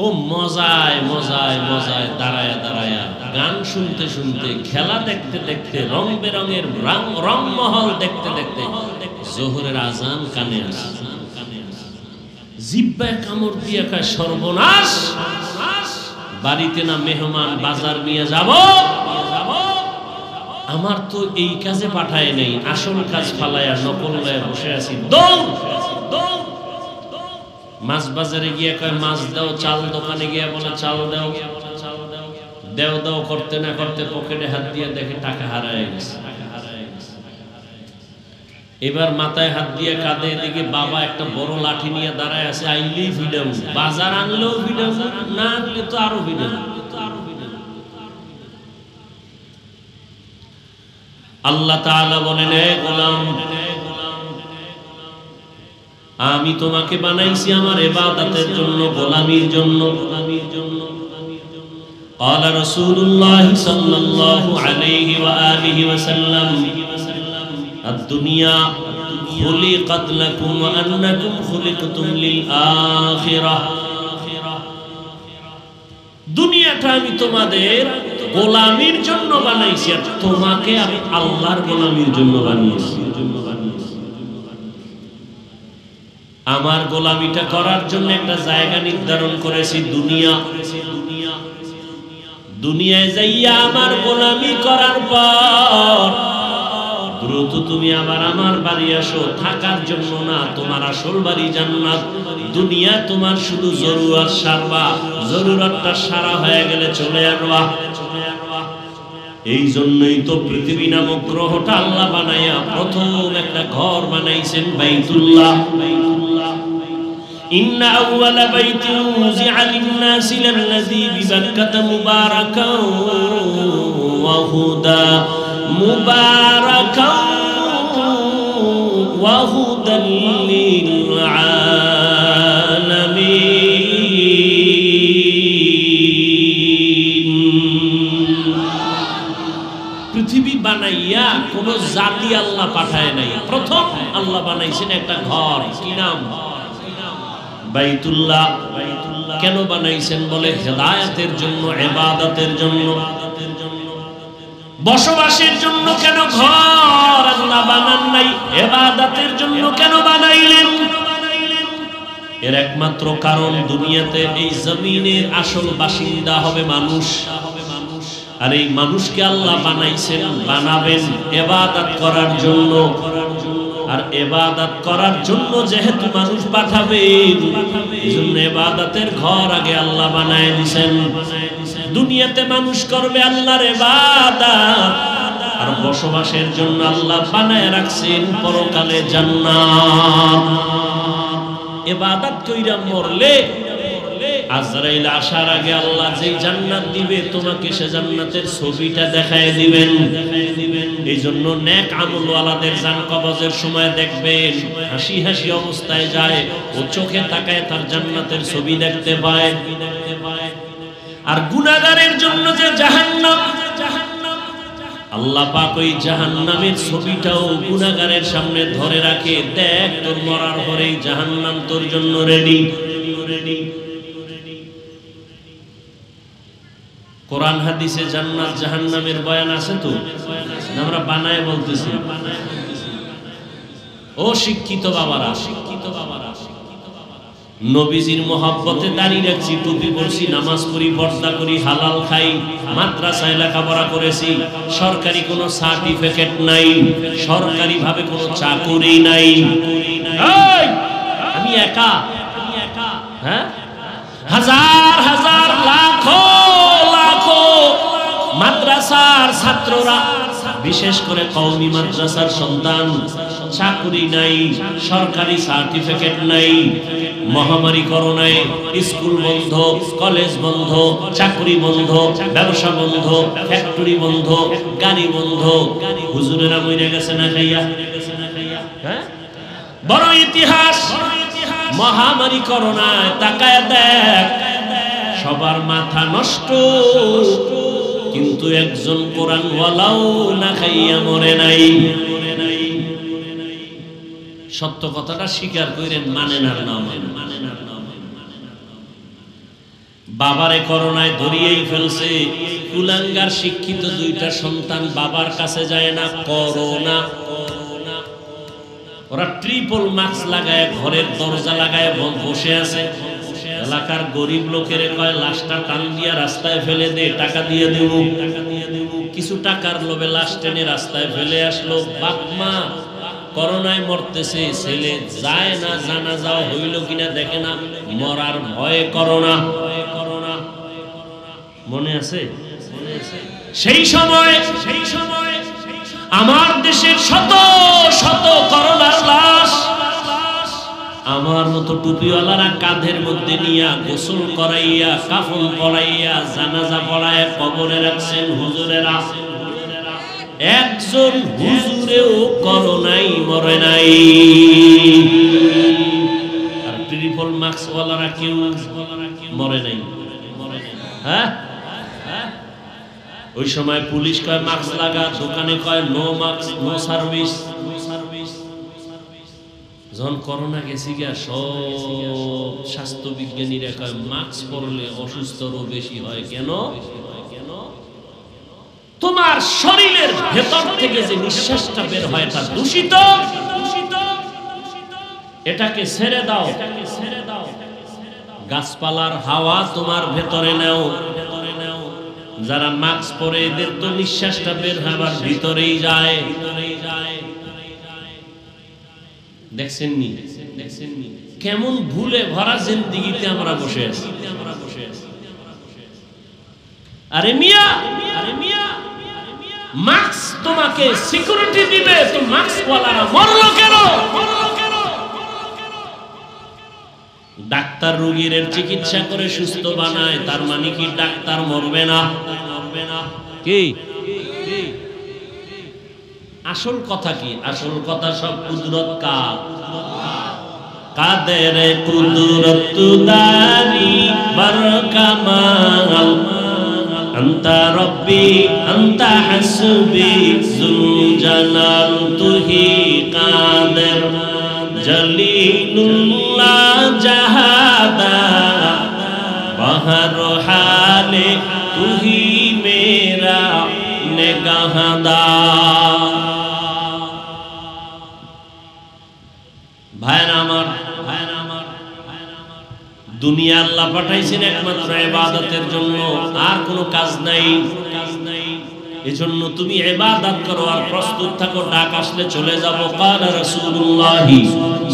ও মজায় মজায় মজায় দাঁড়ায় দাঁড়ায় গান শুনতে শুনতে, খেলা দেখতে দেখতে, রং বেরঙের রংমহল দেখতে দেখতে জোহরের আজান কানে আসে, জিহ্বায় কামড় দিয়ে কয় সর্বনাশ, বাড়িতে না মেহমান, বাজার নিয়ে যাব, আমার তো এই কাজে পাঠায় নেই, আসল কাজ ফালায়া নকল লয়ে বসে আছি, দৌড়। মাছ বাজারে গিয়ে কয় মাছ দাও, চাল দোকানে গিয়ে বলে চাল দাও, দেও দাও করতে না করতে পকেটে হাত দিয়ে দেখে টাকা হারায় গেছে। এবার মাথায় হাত দিয়ে কাঁদে, এদিকে বাবা একটা বড় লাঠি নিয়ে দাঁড়ায় আছে, আইলেই ভিড়াম, বাজার আনলেও ভিড়াম, না আনলে তো আরো ভিড়াম। আল্লাহ তাআলা বলেন, হে গোলাম, আমি তোমাকে বানাইছি আমার ইবাদতের জন্য, গোলামির জন্য। قال رسول الله صلى الله عليه وآله وسلم الدنيا خلقت لكم وأنكم خلقتم للآخرة। দুনিয়াটা আমি তোমাদের গোলামির জন্য বানাইছি, আর তোমাকে আমি আল্লাহর গোলামির জন্য বানিয়েছি। আমার গোলামিটা করার জন্য একটা জায়গা নির্ধারণ করেছি, দুনিয়া। দুনিয়ায় যাইয়া আমার গোলামি করার পর দ্রুত তুমি আবার আমার বাড়ি আসো, থাকার জন্য না, তোমার আসল বাড়ি জান্নাত। দুনিয়া তোমার শুধু জরুরত সারবা, জরুরতটা সারা হয়ে গেলে চলে আসবা। এই জন্যই তো পৃথিবী নামক গ্রহটা আল্লাহ বানাইয়া প্রথম একটা ঘর বানাইছেন, বাইতুল্লাহ। إن أول بيت وضع للناس للذي ببكة مباركا وهدى للعالمين। পৃথিবী বানাইয়া কোন জাতি আল্লাহ পাঠায় নাই, প্রথম আল্লাহ বানাইছেন একটা ঘর, কি নাম? বাইতুল্লাহ। কেন বানাইছেন? বলে হেদায়েতের জন্য, ইবাদতের জন্য, বসবাসের জন্য। কেন ঘর আল্লাহ বানান নাই? ইবাদতের জন্য কেন বানাইলেন? এর একমাত্র কারণ, দুনিয়াতে এই জমিনের আসল বাসিন্দা হবে মানুষ, আর এই মানুষকে আল্লাহ বানাইছেন, বানাবেন ইবাদত করার জন্য। আর ইবাদত করার জন্য যেহেতু মানুষ পাঠাবেন, এজন্য ইবাদতের ঘর আগে আল্লাহ বানায় দিয়েছেন। দুনিয়াতে মানুষ করবে আল্লাহর ইবাদত, আর বসবাসের জন্য আল্লাহ বানায় রাখছেন পরকালে জান্নাত। ইবাদত কইরা মরলে আজরাইল আসার আগে আল্লাহ যে জান্নাত দিবে তোমাকে, সে জান্নাতের ছবিটা দেখায় দিবেন। এই জন্য নেক আমলওয়ালাদের জান কবজের সময় দেখবেন হাসি হাসি অবস্থায় যায়, ও চোখে তাকায় তার জান্নাতের ছবি দেখতে পায়। আর গুনাহগারের জন্য যে জাহান্নাম, আল্লাহ পাক ওই জাহান্নামের ছবিটাও গুনাহগারের সামনে ধরে রাখে, দেখ তোর মরার পরেই জাহান্নাম তোর জন্য রেডি। কোরআন হাদিসে জান্নাত জাহান্নামের বয়ান আছে তো, আমরা বানায় বলতেছি। ও শিক্ষিত বাবারা, নবীজির মহব্বতে দাঁড়িয়ে রাখছি, টুপি পরছি, নামাজ পড়ি, পর্দা করি, হালাল খাই, মাদ্রাসায় লেখাপড়া করেছি, সরকারি কোনো সার্টিফিকেট নাই, সরকারি ভাবে কোনো চাকরি নাই। আমি একা, হ্যাঁ, হাজার হাজার লাখো লাখো মাদ্রাসার ছাত্ররা, বিশেষ করে কওমি মাদ্রাসার সন্তান, চাকরি নাই, সরকারি সার্টিফিকেট নাই। মহামারী করোনায় স্কুল বন্ধ, কলেজ বন্ধ, চাকরি বন্ধ, ব্যবসা বন্ধ, ফ্যাক্টরি বন্ধ, গাড়ি বন্ধ। হুজুরেরা মরে গেছে না খাইয়া, হ্যাঁ? বড় ইতিহাস। মহামারী করোনায় তাকায় দেখ, সবার মাথা নষ্ট, কিন্তু একজন কোরআন ওয়ালাও না খাইয়া মরে নাই। সত্য কথাটা স্বীকার করেন, মানেন আর না মানেন। বাবারে করোনায় ধরিয়েই ফেলছে, কুলাঙ্গার শিক্ষিত দুইটা সন্তান বাবার কাছে যায় না, করোনা। ওরা ট্রিপল মাস্ক লাগায় ঘরের দরজা লাগায় বসে আছে। এলাকার গরিব লোকের কয় লাশটা টান দিয়া রাস্তায় ফেলে দে, টাকা দিয়ে দেব। কিছু টাকার লোভে লাশ টেনে রাস্তায় ফেলে আসলো। বাপ মা করোনায় মরতেছে, ছেলে যায় না, জানাজা হইল কিনা দেখে না, মরার ভয়ে করোনা। মনে আছে? সেই সময় আমার দেশের শত শত করোনার লাশ আমার মতো টুপিওয়ালারা কাঁধের মধ্যে নিয়ে গোসল করাইয়া, কাফন পরাইয়া, জানাজা পড়ায় কবরে রাখছেন হুজুরেরা। একজন হুজুরেও করোনায় মরে নাই। আর ট্রিপল মাস্ক ওয়ালারা কেউ মরে নাই। হ্যাঁ, ওই সময় পুলিশ কয় মাস্ক লাগা, দোকানে কয় নো মাস্ক, নো সার্ভিস। যখন করোনা গেছি গিয়া সব স্বাস্থ্য বিজ্ঞানীরা কয় মাস্ক পরলে অসুস্থ রোগ বেশি হয়। কেন? তোমার শরীরের ভেতর থেকে যে নিঃশ্বাসটা বের হয় এটা দূষিত, এটাকে ছেড়ে দাও। গাছপালার হাওয়া তোমার ভেতরে নাও। যারা মাস্ক পরে এদের তো নিঃশ্বাসটা বের হয় আবার ভিতরেই যায়। দেখছেননি কেমন ভুলে ভরা জিন্দেগিতে আমরা বসে আছি। আরে মিয়া, মাস্ক তোমাকে সিকিউরিটি দিবে, তো মাস্ক ওয়ালারা মরলো কেন? ডাক্তার রোগীর চিকিৎসা করে সুস্থ বানায়, তার মানে কি ডাক্তার মরবে না? কি আসল কথা? কি আসল কথা? সব কুদরত কাদের কুদরত দারি বরকামাল, আন্তা রব্বি আন্তা হাসবি যুল জালাল, তুহি কাদের জলিলুল্লাহ জাহাদা, বাহর হালে তুহি মেরা নেগাহদা। ভাইরা আমার, দুনিয়া আল্লাহ পাঠাইছেন একমাত্র ইবাদতের জন্য, আর কোনো কাজ নাই। এজন্য তুমি ইবাদত করো আর প্রস্তুত থাকো, ডাক আসলে চলে যাব। ক্বালা রাসূলুল্লাহ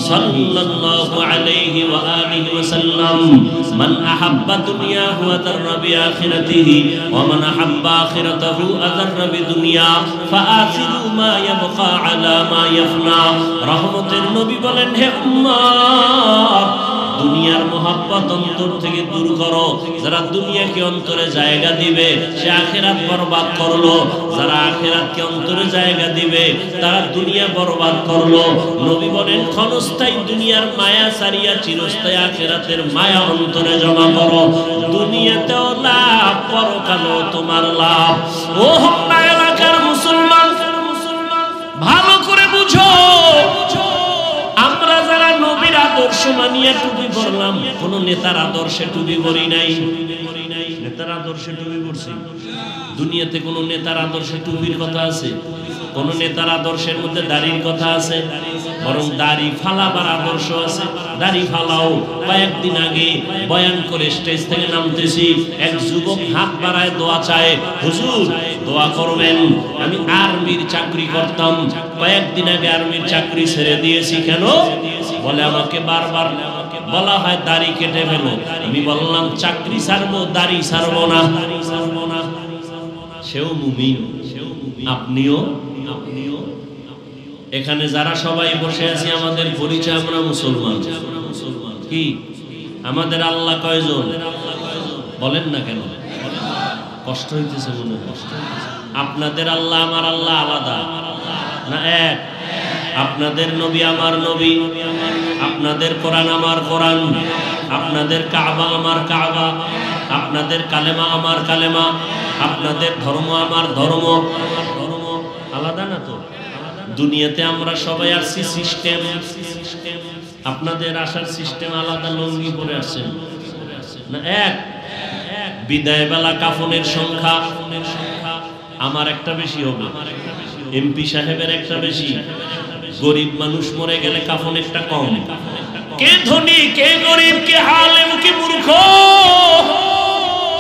সাল্লাল্লাহু আলাইহি ওয়া আলিহি ওয়াসাল্লাম, মান আহাব্বা দুনিয়াহু আযাররা বিআখিরাতিহি ওয়া মান আহাব্বা আখিরাতাহু আযাররা বিদুনিয়া, ফাআসিরু মা ইয়াবকা আলা মা ইয়াফনা। রহমতের নবী বলেন, হে উম্মত, দুনিয়ার মোহাব্বত অন্তর থেকে দূর করো। যারা দুনিয়াকে অন্তরে জায়গা দিবে সে আখিরাত বরবাদ করলো, যারা আখিরাতকে অন্তরে জায়গা দিবে তারা দুনিয়া বরবাদ করলো। নবী বলেন, ক্ষণস্থায়ী দুনিয়ার মায়া ছাড়িয়া চিরস্থায়ী আখিরাতের মায়া অন্তরে জমা করো। দুনিয়াতেও লাভ, পরকালেও তোমার লাভ। ও হক এলাকার মুসলমান কোনো নেতার আদর্শে টুপি পরি নাই, নেতার আদর্শে টুপি পরছি। দুনিয়াতে কোনো নেতার আদর্শে টুপির কথা আছে? কোন নেতার আদর্শের মধ্যে দাড়ির কথা আছে? বরং দাড়ি ফালাবার আদর্শ আছে। দাড়ি ফালাও। কয়েকদিন আগে বয়ান করে স্টেজ থেকে নামতেছি, এক যুবক হাত বাড়ায় দোয়া চায়, হুজুর দোয়া করবেন, আমি আর্মির চাকরি করতাম, কয়েকদিন আগে আর্মির চাকরি ছেড়ে দিয়েছি। কেন? বলে আমাকে বারবার বলা হয় দাড়ি কেটে ফেলো। আমি বললাম চাকরি ছাড়বো, দাড়ি ছাড়বো না। সেও মুমিন, আপনিও। এখানে যারা সবাই বসে আছি আমাদের পরিচয় আমরা মুসলমান। কি আমাদের আল্লাহ কয়জন বলেন না কেন? কষ্ট হইতেছে মনে হয়? আপনাদের আল্লাহ আমার আল্লাহ আলাদা না এক? আপনাদের নবী আমার নবী, আপনাদের কোরআন আমার কোরআন, আপনাদের কাবা আমার কাবা, আপনাদের কালেমা আমার কালেমা, আপনাদের ধর্ম আমার ধর্ম। আলাদা না তো? দুনিয়াতে আমরা সবাই আসছি সিস্টেম, আপনাদের আসার সিস্টেম আলাদা। লঙ্গি পরে আসছেন না এক? বিদায় বেলা কাফনের সংখ্যা আমার একটা বেশি হবে, এমপি সাহেবের একটা বেশি। গরিব মানুষ মরে গেলে কাফন একটা কম। কে ধনী, কে গরিব, কে আলেম, কে মূর্খ,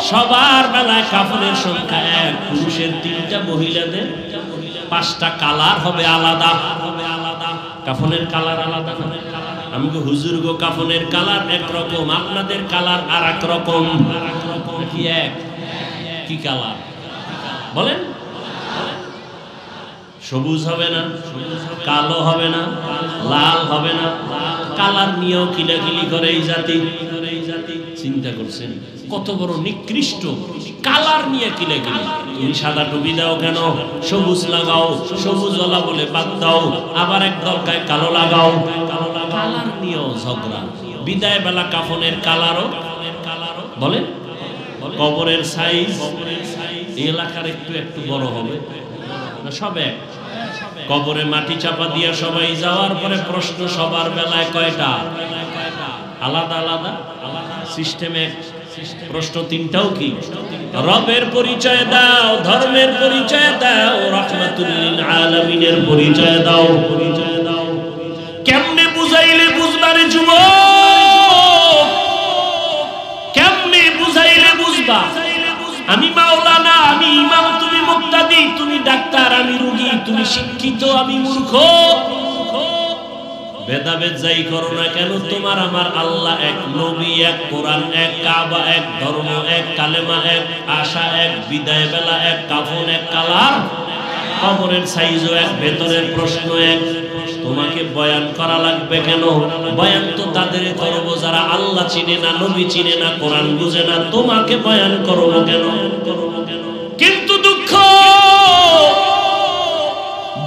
সবার বেলায় কাফনের সংখ্যা এক। পুরুষের 3টা, মহিলাদের 5টা। কালার হবে আলাদা, কাফনের কালার আলাদা না? আমি গো হুজুর গো কাফনের কালার একরকম, আপনাদের কালার আর এক রকম। কি এক? কি কালার বলেন? সবুজ হবে না, কালো হবে না, লাল হবে না। কালার নিয়েও কিলাকিলি করে এই জাতি। চিন্তা করছেন কত বড় নিকৃষ্ট? কালার নিয়ে কিলাকিলি। তুমি সাদা টুপি দাও কেন? সবুজ লাগাও, সবুজ ওলা বলে বাদ দাও, আবার এক দরকার কালো লাগাও। কালার নিয়েও ঝগড়া। বিদায় বেলা কাফনের কালারও বলেন। কবরের সাইজ এই এলাকার একটু একটু বড় হবে না? সব এক। কবরে মাটি চাপা দিয়ে সবাই যাওয়ার পরে প্রশ্ন সবার বেলায় কয়টা? আলাদা আলাদা সিস্টেমে প্রশ্ন 3টাও কি? রবের পরিচয় দাও, ধর্মের পরিচয় দাও, রাহমাতুল লিল আলামিনের পরিচয় দাও। কেমনে বুঝাইলে বুঝবারে যুবক? কেমনে বুঝাইলে বুঝবা? আমি মাওলানা, আমি ইমাম, তুমি মুক্তাদি, তুমি ডাক্তার, আমি রোগী, তুমি শিক্ষিত, আমি মূর্খ। ভেদাভেদ যাই করো না কেন, তোমার আমার আল্লাহ এক, নবী এক, কোরআন এক, কাবা এক, ধর্ম এক, কালেমা এক, আশা এক, বিদায় বেলা এক, কাফন এক, কালার, কবরের সাইজও এক, ভেতরের প্রশ্ন এক। তোমাকে বয়ান করা লাগবে কেন? বয়ান তো তাদের করব যারা আল্লাহ চিনে না, নবী চিনে না, কোরআন বুঝে না। তোমাকে বয়ান করব কেন? কিন্তু দুঃখ,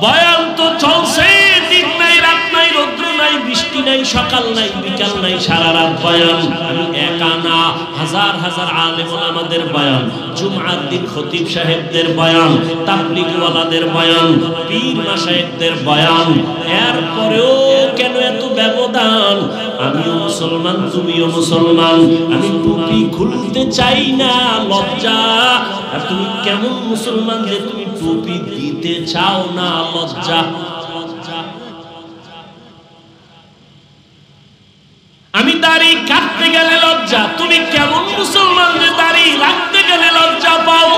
বয়ান তো চলছে, দিন নাই, রাত নাই, রৌদ্র নাই, বৃষ্টি নাই, সকাল নাই, বিকাল নাই, সারা রাত বয়ান। আমি একা না, হাজার হাজার আলেম ওলামাদের বয়ান, জুমআর দিন খতিব সাহেবদের বয়ান, তাবলীগ ওয়ালাদের বয়ান, পীর মাশায়েখদের বয়ান। এরপরেও কেন এত ব্যবধান? আমিও মুসলমান, তুমিও মুসলমান। আমি টুপি খুলতে চাই না, লজ্জা। আর তুমি কেমন মুসলমান যে তুমি টুপি দিতে চাও না? লজ্জা। আমি দাড়ি কাটতে গেলে লজ্জা। তুমি কেমন মুসলমান যে দাড়ি রাখতে গেলে লজ্জা পাও?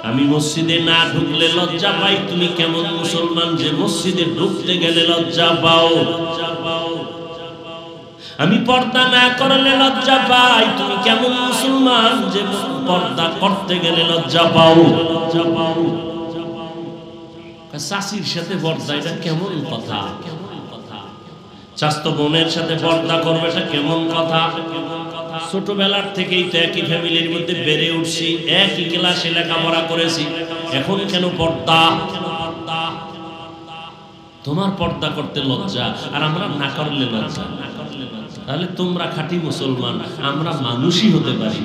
আমি মসজিদে না ঢুকলে লজ্জা পাই। তুমি কেমন মুসলমান যে মসজিদে ঢুকতে গেলে লজ্জা পাও? আমি পর্দা না করলে লজ্জা পাই। তুমি কেমন মুসলমান যে পর্দা করতে গেলে লজ্জা পাও? চাষির সাথে পর্দা, এটা কেমন কথা? স্বাস্থ্য বোনের সাথে পর্দা করবে, এটা কেমন কথা? ছোটবেলার থেকেই তো একই ফ্যামিলির মধ্যে বেড়ে উঠছি, একই ক্লাসে লেখাপড়া করেছি, এখন কেন পর্দা? তোমার পর্দা করতে লজ্জা আর আমরা না করলে লজ্জা। তাহলে তোমরা খাঁটি মুসলমান, আমরা মানুষই হতে পারি।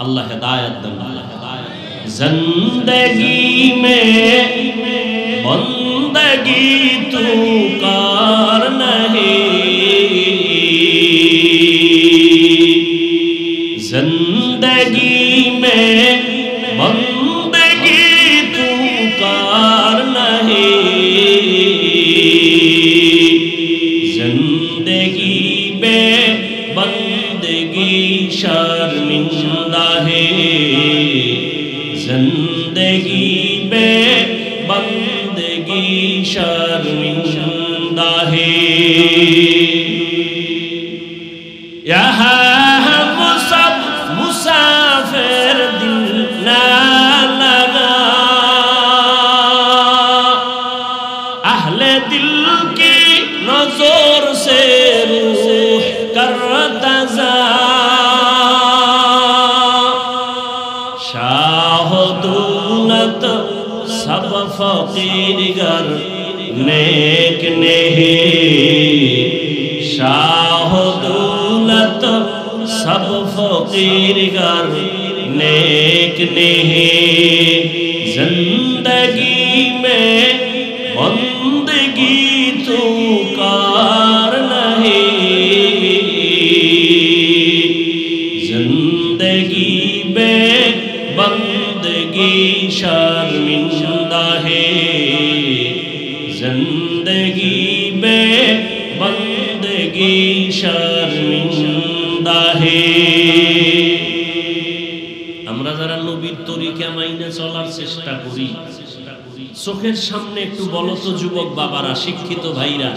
আল্লাহ হেদায়েত দেন। জিন্দেগি মে বন্দগি তু কর नहीं जिंदगी में बंदगी तू कर नहीं, जिंदगी में बंदगी शर्मिंदा है, जिंदगी में बंदगी शर्मिंदा है। यहाँ हम सब मुसाफिर दिल ना लगा, अहले दिल की नजर से रूह कर तज़ा, शाह दौलत सब फकीर गर नेक नहीं, शाह दौलत सब फकीर गर नेक नहीं, जिंदगी में बंदगी तू कर नहीं, जिंदगी में बंदगी शर्मिंदा है, जिंदगी में बंदगी शर्मिंदा है। আমরা যারা নবীর তরিকা মাইনে চলার চেষ্টা করি, চোখের সামনে একটু বলো তো যুবক বাবারা, শিক্ষিত ভাইরা,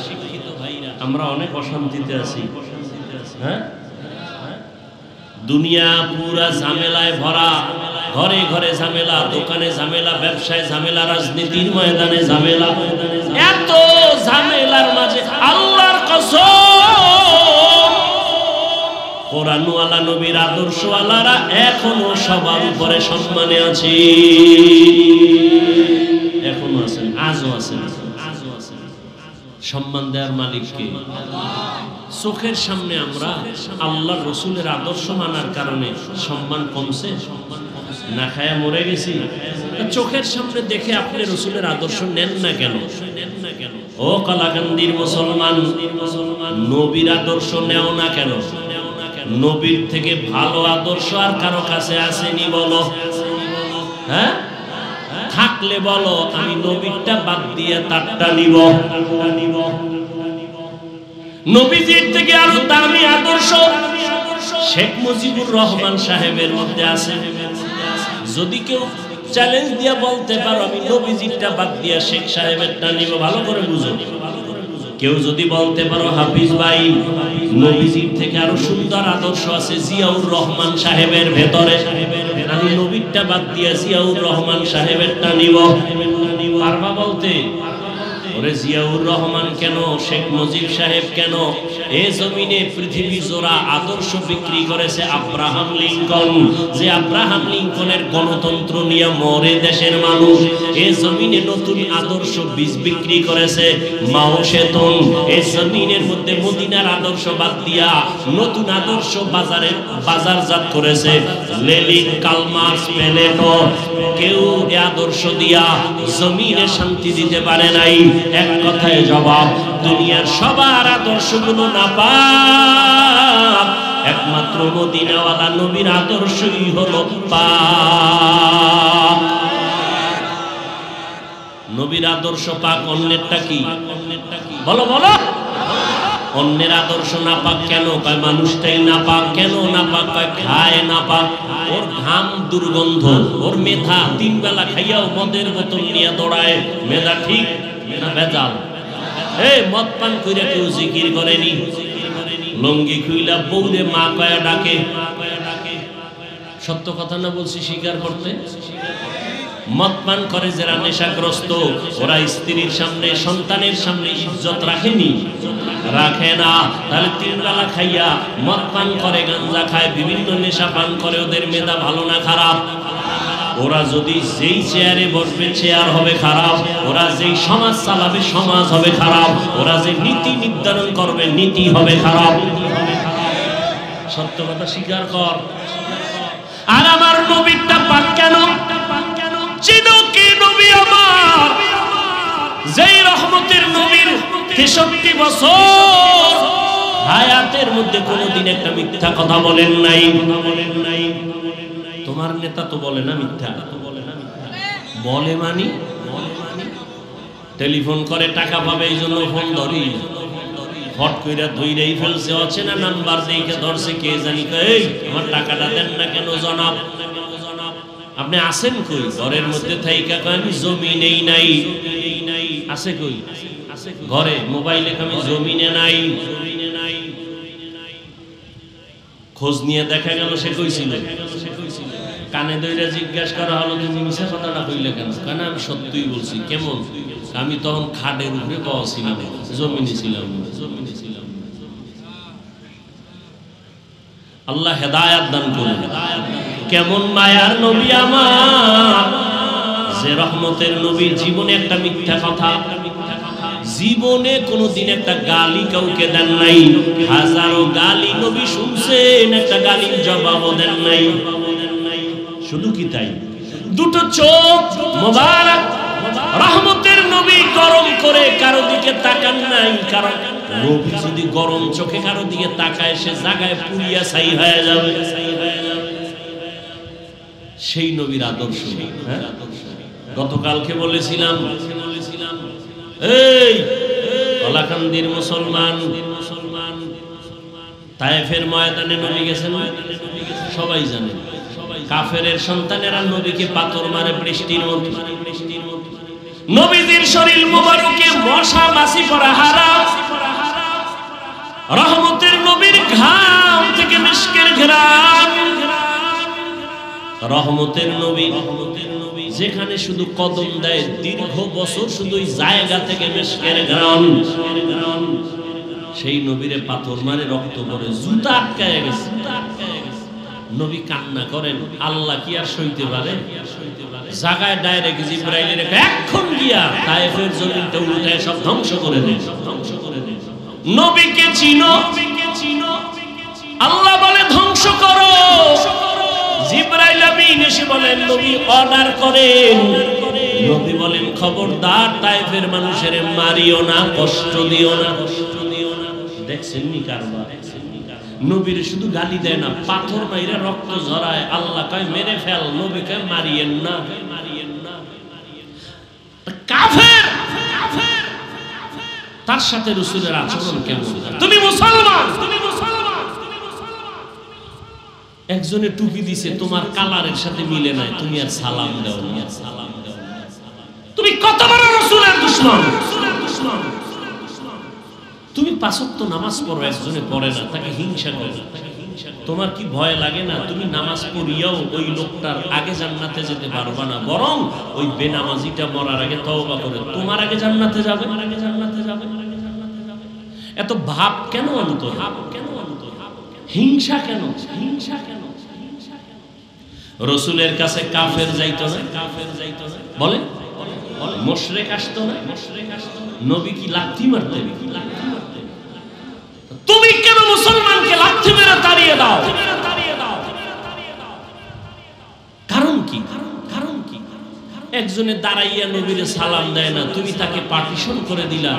আমরা অনেক অশান্তিতে আছি। হ্যাঁ, দুনিয়া পুরা ঝামেলায় ভরা, ঘরে ঘরে ঝামেলা, দোকানে ঝামেলা, ব্যবসায় ঝামেলা, রাজনীতির ময়দানে ঝামেলা। এত ঝামেলার মাঝে আল্লাহর কসম, কোরআনওয়ালা নবীর আদর্শওয়ালারা এখনো সবার উপরে সম্মানে আছে, এখনো আছেন, আজও আছেন। সম্মান দেওয়ার মালিক কে? চোখের সামনে আমরা আল্লাহর রসুলের আদর্শ মানার কারণে সম্মান কমছে, না খায়া মরে গেছি। চোখের সামনে দেখে আপনি রসুলের আদর্শ নেন না কেন? ও কালাকান্দির মুসলমান, নবীর আদর্শ নেও না কেন? নবীর থেকে ভালো আদর্শ আর কারো কাছে আসেনি বলো? হ্যাঁ, থাকলে বলো, আমি নবীরটা বাদ দিয়ে তারটা নিব। নবীজির থেকে আরো দামি আদর্শ শেখ মুজিবুর রহমান সাহেবের মধ্যে আছে। যদি কেউ চ্যালেঞ্জ দিয়ে বলতে পারো আমি নবীজিরটা বাদ দিয়ে শেখ সাহেবেরটা নিব, ভালো করে বুঝো। কেউ যদি বলতে পারো হাফিজ ভাই নবীজির থেকে আরো সুন্দর আদর্শ আছে জিয়াউর রহমান সাহেবের ভেতরে, আমি নবীরটা বাদ দিয়ে জিয়াউর রহমান সাহেবেরটা নিব, পারবা বলতে? ওরে জিয়াউর রহমান কেন, শেখ মুজিব সাহেব কেন, এ জমিনে পৃথিবী জোড়া আদর্শ বিক্রি করেছে আব্রাহাম লিঙ্কন, যে আব্রাহাম লিঙ্কনের গণতন্ত্র নিয়ে মরে দেশের মানুষ। এ জমিনে নতুন আদর্শ বীজ বিক্রি করেছে মাও সেতুন, এ জমিনের মধ্যে মদিনার আদর্শ বাদ দিয়া নতুন আদর্শ বাজারজাত করেছে লেনিন, কার্ল মার্কস, প্লেটো। কেউ এ আদর্শ দিয়া জমিনে শান্তি দিতে পারে নাই। এক কথায় জবাব, দুনিয়ার সবার আদর্শগুলো নাপাক, একমাত্র মদিনাওয়ালা নবীর আদর্শই হলো পাক। নবীর আদর্শ পাক, অন্যেরটা কি? বলো বলো, অন্যের আদর্শ নাপাক কেন? কয় মানুষটাই নাপাক। কেন নাপাক? কয় খায় নাপাক, ওর ঘাম দুর্গন্ধ, ওর মেধা তিন বেলা খাইয়াও মদের বোতল নিয়ে দৌড়ায়। মেধা ঠিক না ভেজাল? মদ পান কইরা কেউ জিকির করেনি, লঙ্গি খুইলা বউরে মা কয়া ডাকে। সত্য কথা না বলছি স্বীকার করতে? মদ পান করে যারা নেশাগ্রস্ত, ওরা স্ত্রীর সামনে, সন্তানের সামনে ইজ্জত রাখেনি, রাখে না। তাহলে তিন বেলা খাইয়া মদ পান করে, গাঞ্জা খায়, বিভিন্ন নেশা পান করে, ওদের মেধা ভালো না খারাপ? ওরা যদি যেই চেয়ারে বসবে চেয়ার হবে খারাপ, ওরা যেই সমাজ চালাবে সমাজ হবে খারাপ, ওরা যে নীতি নির্ধারণ করবে নীতি হবে খারাপ। সত্য কথা স্বীকার কর। আর আমার নবীটা পাক কেন? চিনো কি নবী আমার? যেই রহমতের নবীর 63 বছর হায়াতের মধ্যে কোনোদিন একটা মিথ্যা কথা বলেন নাই। তোমার নেতা তো বলে না মিথ্যা, বলে মানি টেলিফোন করে টাকা পাবে এই জন্য ফোন ধরি, হট কইরা ধইরাই ফেলছে, অচেনা নাম্বার দেখে ধরছে, কে জানি এই আমার টাকাটা দেন না কেন জনাব। আপনি আছেন কই? ঘরের মধ্যে থাইকা কয় আমি জমিনেই নাই। আছে কই? ঘরে। মোবাইলে আমি জমিনে নাই। খোঁজ নিয়ে দেখা গেল সে কইছিল। কানে ধইরা জিজ্ঞাসা করা হলো তুমি মিছা কথাটা কইলে কেন? কারণ আমি সত্যিই বলছি। কেমন? আমি তখন খাটের উপরে বসা ছিলাম, জমিনে ছিলাম। আল্লাহ হেদায়েত দান করুন। কেমন মায়ার নবী আমার, যে রহমতের নবী, জীবনে একটা মিথ্যা কথা, জীবনে কোনোদিন একটা গালি কাউকে দেন নাই। হাজারো গালি নবী শুনছেন, একটা গালির জবাবও দেন নাই। শুধু কি তাই? দুটো চোখ মোবারক রহমতের নবী গরম করে কারো দিকে তাকান নাই। কারণ নবী যদি গরম চোখে কারো দিকে তাকায়, সে জায়গায় পুড়িয়া ছাই হয়ে যাবে। সেই নবীর আদর্শ। গতকালকে বলেছিলাম, এই কলাকান্দির মুসলমান তায়েফের ময়দানে নবী গেছেন, সবাই জানে। কাফেরের সন্তানেরা নবীকে পাথর মারে বৃষ্টির মধ্যে। নবীজির শরীর মুবারকে মশা মাছি পড়া হারাম। রহমতের নবীর ঘাম থেকে মিশকের ঘ্রাণ। রহমতের নবী যেখানে শুধু কদম দেয়, দীর্ঘ বছর শুধু ওই জায়গা থেকে মিশকের ঘ্রাণ। সেই নবীরে পাথর মারে রক্ত পড়ে, জুতা আটকায় গেছে। নবী কান্না করেন, আল্লাহ কি আর সইতে পারে? জায়গায় ডাইরেক্ট জিবরাইলের এখন গিয়া তায়েফের জমিনটা উল্টায় সব ধ্বংস করে দেন। নবীকে চিনো, আল্লাহ বলে ধ্বংস করো। জিবরাইল আমিন এসে বলেন নবী অর্ডার করেন। নবী বলেন খবরদার তায়েফের মানুষের মারিও না, কষ্ট দিও না। দেখছেন নি কারবার? নবীর শুধু গালি দেয় না, পাথর মাইরা রক্ত ঝরায়। আল্লাহ কয় মেরে ফেল, নবী কয় মারিয়েন না। কাফের তার সাথে রাসূলের আচরণ কেমন? তুমি মুসলমান, একজনে টুপি দিছে, তোমার কালারের সাথে মিলে নাই, তুমি আর সালাম দাও না। তুমি কত বড় রাসূলের দুশমন! তুমি পাঁচ ওয়াক্ত নামাজ পড়ো, একজনে পড়ে না, তাকে হিংসা করে। তোমার কি ভয় লাগে না? তুমি নামাজ পড়িয়াও ওই লোকটার আগে জান্নাতে যেতে পারবা না, বরং ওই বেনামাজিটা মরার আগে তওবা করে তোমার আগে জান্নাতে যাবে। এত ভাব কেন অন্তর? হিংসা কেন? রাসূলের কাছে কাফের যাইতো না, বলে মুশরিক আসতো না। নবী কি লাথি মারতেন? তুমি কেন মুসলমানকে লাথি মেরে তাড়িয়ে দাও? কারণ কি? একজনে দাঁড়াইয়া নবীরে সালাম দেয় না, তুমি তাকে পার্টিশন করে দিলা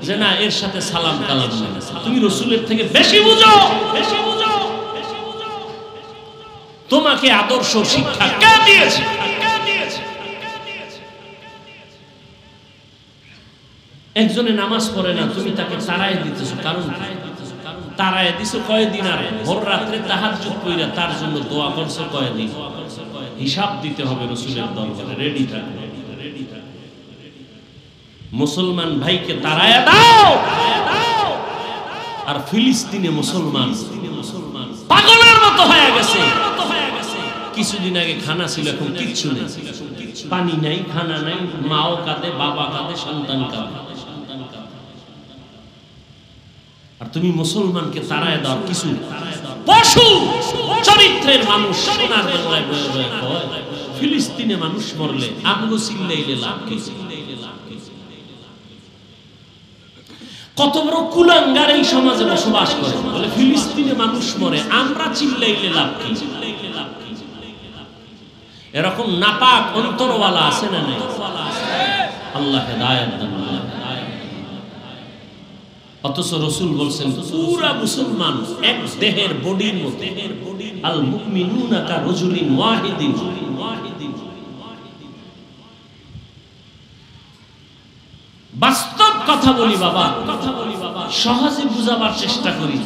যে না এর সাথে সালাম কালাম না। তুমি রাসূলের থেকে বেশি বুঝো। তোমাকে আদর্শ শিক্ষা কে দিয়েছে? একজনে নামাজ পড়ে না, তুমি তাকে তাড়ায় দিতেছো। কারণ তাড়ায় দিছো কয়দিন? আর ভোর রাত্রে তাহাজ্জুদ কইরা তার জন্য দোয়া করছো কয়দিন? হিসাব দিতে হবে রাসূলের দরবারে। রেডি থাকো। মুসলমান ভাইকে তাড়ায় দাও। আর ফিলিস্তিনে মুসলমান পাগলের মতো হয়ে গেছে। কিছুদিন আগে খানা ছিল, এখন কিচ্ছু নেই। পানি নাই, খানা নাই, মাও কাঁদে, বাবা কাঁদে, সন্তান কাঁদে। আর তুমি মুসলমানকে তাড়ায় দাও। কিছু পশু চরিত্রের মানুষ সোনার বাংলায় বয়ে বয়ে কয় ফিলিস্তিনে মানুষ মরলে আমগো চিল্লাইলে লাভ কি? কত বড় কুলাঙ্গার এই সমাজে বসবাস করে, বলে ফিলিস্তিনে মানুষ মরে আমরা চিল্লাইলে লাভ কি? এরকম নাপাক অন্তরওয়ালা আছে না নাই? আল্লাহ হেদায়েত দান। অথচ রাসূল বলছেন পুরা মুসলমান এক দেহের বডির মতো, আল মুমিনুনা কা রাজুলিন ওয়াহিদিন। বাস্তব কথা বলি বাবা, সহজে বুঝাবার চেষ্টা করি।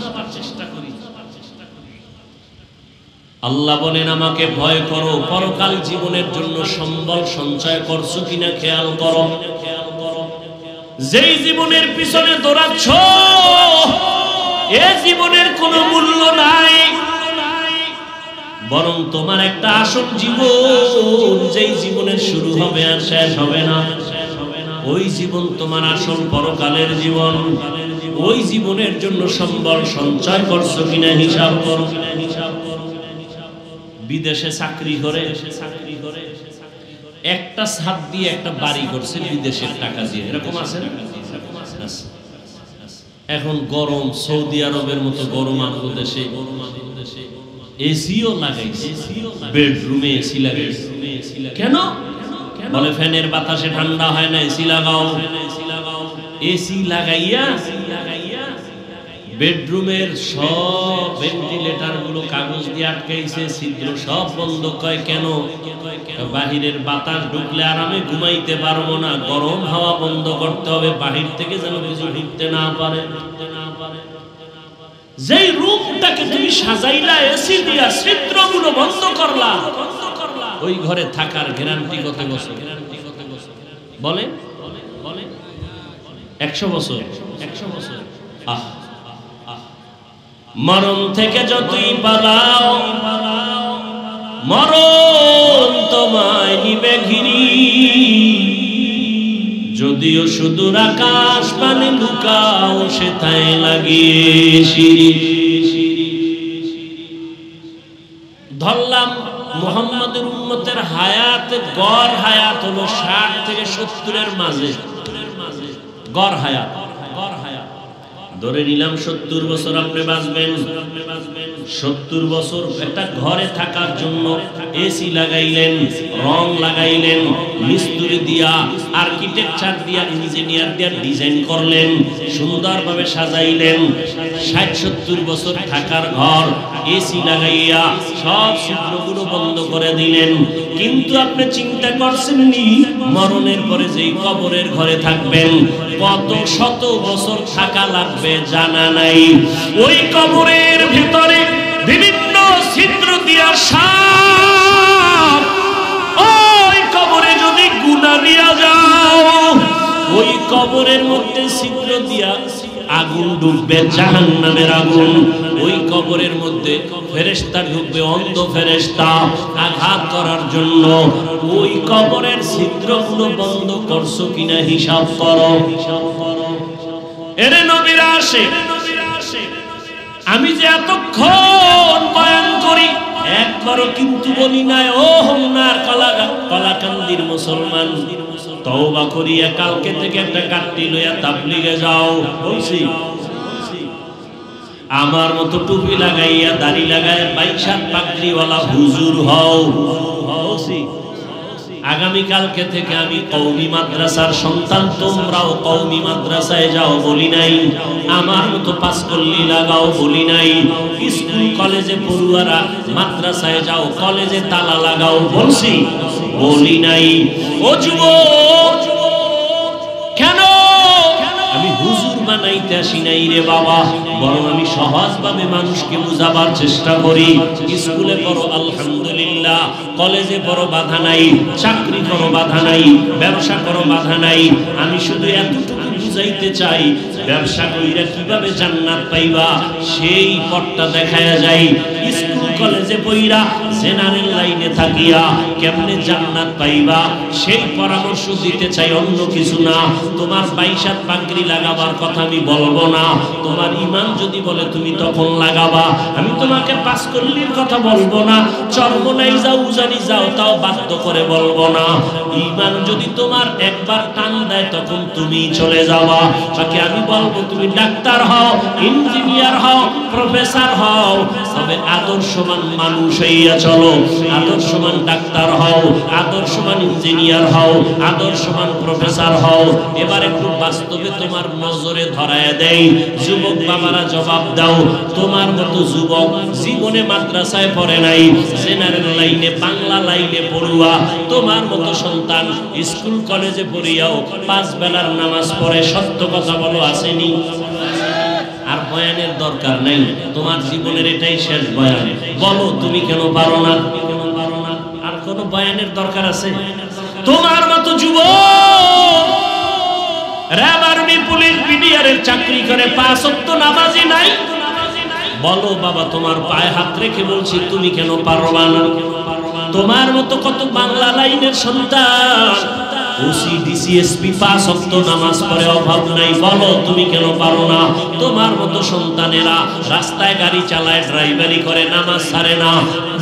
আল্লাহ বলেন আমাকে ভয় করো, পরকাল জীবনের জন্য সম্বল সঞ্চয় করছো কিনা খেয়াল করো। যেই জীবনের পিছনে দৌড়াচ্ছ এ জীবনের কোনো মূল্য নাই, বরং তোমার একটা আসল জীবন, যেই জীবনের শুরু হবে আর শেষ হবে না, ওই জীবন তোমার আসল পরকালের জীবন। ওই জীবনের জন্য সম্বল সঞ্চয় করছো কিনা হিসাব করো। বিদেশে চাকরি করে একটা ছাদ দিয়ে একটা বাড়ি করছে বিদেশের টাকা দিয়ে, এরকম আছে না? এখন গরম, সৌদি আরবের মতো গরম আমাদের দেশে এসিও লাগাইছে, বেডরুমে এসি লাগাইছে। কেন? বলে ফ্যানের বাতাসে ঠান্ডা হয় না, এসি লাগাও। এসি লাগাইয়া বেডরুমের সব ভেন্টিলেটর গুলো কাগজ দিয়ে আটকাইছে, ছিদ্র সব বন্ধ। কয় কেন? বাহিরের বাতাস ঢুকলে আরামে ঘুমাইতে পারবো না, গরম হাওয়া বন্ধ করতে হবে, বাহির থেকে যেন কিছু ঢুকতে না পারে। যেই রুমটাকে তুমি সাজাইলা এসি দিয়া, ছিদ্রগুলো বন্ধ করলা, ওই ঘরে থাকার গ্যারান্টি কত বছর? বলে 100 বছর। 100 বছর। মরণ থেকে যতই পালাও, মরণ তোমায় নিবে ঘিরি। যদিও সুদূর আকাশ পানে লুকাও, সেথায় লাগিয়ে সিঁড়ি। ধরলাম মুহাম্মাদের উম্মতের হায়াত, গড় হায়াত হলো 60 থেকে 70-এর মাঝে। গড় হায়াত ধরে নিলাম 70 বছর আপনি বাঁচবেন। 70 বছর একটা ঘরে থাকার জন্য এসি লাগাইলেন, রং লাগাইলেন, মিস্ত্রি দিয়া, আর্কিটেকচার দিয়া, ইঞ্জিনিয়ার দিয়া ডিজাইন করলেন, সুন্দরভাবে সাজাইলেন। 60-70 বছর থাকার ঘর এসি লাগাইয়া সব ছিদ্রগুলো বন্ধ করে দিলেন। কিন্তু আপনি চিন্তা করছেন নি মরণের পরে যেই কবরের ঘরে থাকবেন কত শত বছর থাকা লাগবে জানা নাই। ওই কবরের ভিতরে বিভিন্ন ছিদ্র দিয়া সাপ, ওই কবরে যদি গুনাহ দিয়া যাও, ওই কবরের মধ্যে ছিদ্র দিয়া আগুন ঢুকবে, জাহান্নামের আগুন। ওই কবরের মধ্যে ফেরেশতা ঢুকবে, অন্ধ ফেরেশতা আঘাত করার জন্য। ওই কবরের ছিদ্রগুলো বন্ধ করছো কিনা হিসাব করো। এরে নবীরা আসে, আমি যে এতক্ষণ বয়ান করি একবারও কিন্তু বলি নাই ও হোমনার কলাকান্দির মুসলমান, তওবা করিয়া কালকে থেকে একটা কাটটি লইয়া তাবলিগে যাও। বলছি আমার মতো টুপি লাগাইয়া, দাড়ি লাগাইয়া, 22 পাগড়িওয়ালা হুজুর হও। বলছি আগামী কালকে থেকে আমি কওমি মাদ্রাসার সন্তান, তোমরাও কওমি মাদ্রাসায় যাও বলি নাই। আমার মতো পাঁচকল্লি লাগাও বলি নাই। স্কুল কলেজে পড়ুয়ারা মাদ্রাসায় যাও, কলেজে তালা লাগাও বলছি? বলি নাই। ও যুবক, কেন আমি হুজুর বানাইতে আসি নাই রে বাবা, বরং আমি সহজভাবে মানুষকে বুঝাবার চেষ্টা করি। স্কুলে পড়ো আলহামদুলিল্লাহ, কলেজে পড়ো বাধা নাই, চাকরি করো বাধা নাই, ব্যবসা করো বাধা নাই। আমি শুধু এতটুকু বুঝাইতে চাই, ব্যবসা কইরা কিভাবে জান্নাত পাইবা সেই পথটা দেখায়া যায়। স্কুল কলেজে পড়া জেনারেল লাইনে থাকিয়া কেমনে জান্নাত পাইবা সেই পরামর্শ দিতে চাই, অন্য কিছু না। তোমার 22 পাগড়ি লাগাবার কথা আমি বলবো না। তোমার ঈমান যদি বলে তুমি তখন লাগাবা। আমি তোমাকে পাঁচকল্লির কথা বলবো না। চরমনাই যাও, উজানি যাও, তাও বাধ্য করে বলবো না। ঈমান যদি তোমার একবার টান দেয় তখন তুমি চলে যাবা। বাকি আমি বলবো তুমি ডাক্তার হও, ইঞ্জিনিয়ার হও, প্রফেসর হও, তবে আদর্শ আদর্শবান মানুষ হইয়া চলো, আদর্শবান ডাক্তার হও, আদর্শবান ইঞ্জিনিয়ার হও, আদর্শবান প্রফেসর হও। এবার একটু বাস্তবে তোমার নজরে ধরায় দেই, যুবক বাবারা জবাব দাও। তোমার মতো যুবক জীবনে মাদ্রাসায় পড়ে নাই, জেনারেল লাইনে বাংলা লাইনে পড়ুয়া, তোমার মতো সন্তান স্কুল কলেজে পড়িয়াও 5 বেলার নামাজ পড়ে, সত্য কথা বলো আসেনি? আর বয়ানের দরকার নেই, তোমার জীবনের এটাই শেষ বয়ান। বলো তুমি কেন পারো না? আর কোন বয়ানের দরকার আছে? তোমার মতো যুবক র্যাব, আর্মি, পুলিশ, বিডিআরের চাকরি করে 5 ওয়াক্ত নামাজি নাই, বলো বাবা তোমার পায়ে হাত রেখে বলছি তুমি কেন পারো না? তোমার মতো কত বাংলা লাইনের সন্তান ওসি ডিসিএসপি 5 ওয়াক্ত নামাজ পড়ে, অভাব নাই, বলো তুমি কেন পারো না? তোমার মতো সন্তানেরা রাস্তায় গাড়ি চালায়, ড্রাইভারি করে, নামাজ ছাড়ে না,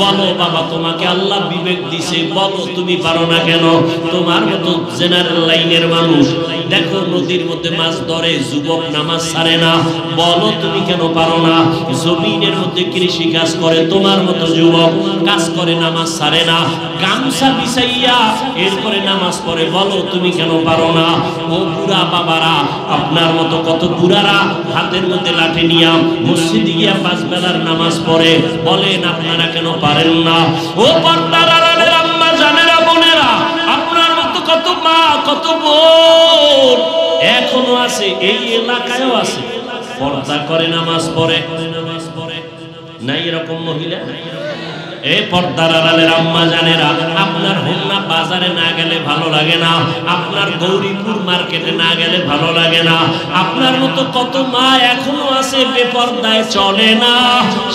বলো বাবা তোমাকে আল্লাহ বিবেক দিছে, বলো তুমি পারো না কেন? তোমার মতো জেনারেল লাইনের মানুষ দেখো নদীর মধ্যে মাছ ধরে, যুবক নামাজ ছাড়ে না, বলো তুমি কেন পারো না? জমিনের মধ্যে কৃষি কাজ করে, তোমার মতো যুবক কাজ করে, নামাজ ছাড়ে না, গামছা বিছাইয়া এরপরে নামাজ পড়ে, বলো তুমি কেন পারো না? ও বুড়া বাবারা, আপনার মতো কত বুড়ারা হাতের মধ্যে লাঠি নিয়া মসজিদে গিয়া 5 বেলার নামাজ পড়ে, বলেন আপনারা কেন পারেন না? ও পর্দার আড়ালের আম্মা জানেরা, বোনেরা, আপনার মতো কত মা কত বোন এখনো আছে, এই এলাকায়ও আছে, পর্দা করে নামাজ পড়ে। নাই এরকম মহিলা? এই পর্দার আড়ালের আম্মা জানেরা, আপনার হোমনা বাজারে না গেলে ভালো লাগে না, আপনার গৌরীপুর মার্কেটে না গেলে ভালো লাগে না। আপনার মতো কত মা এখনো আছে বেপর্দায় চলে না,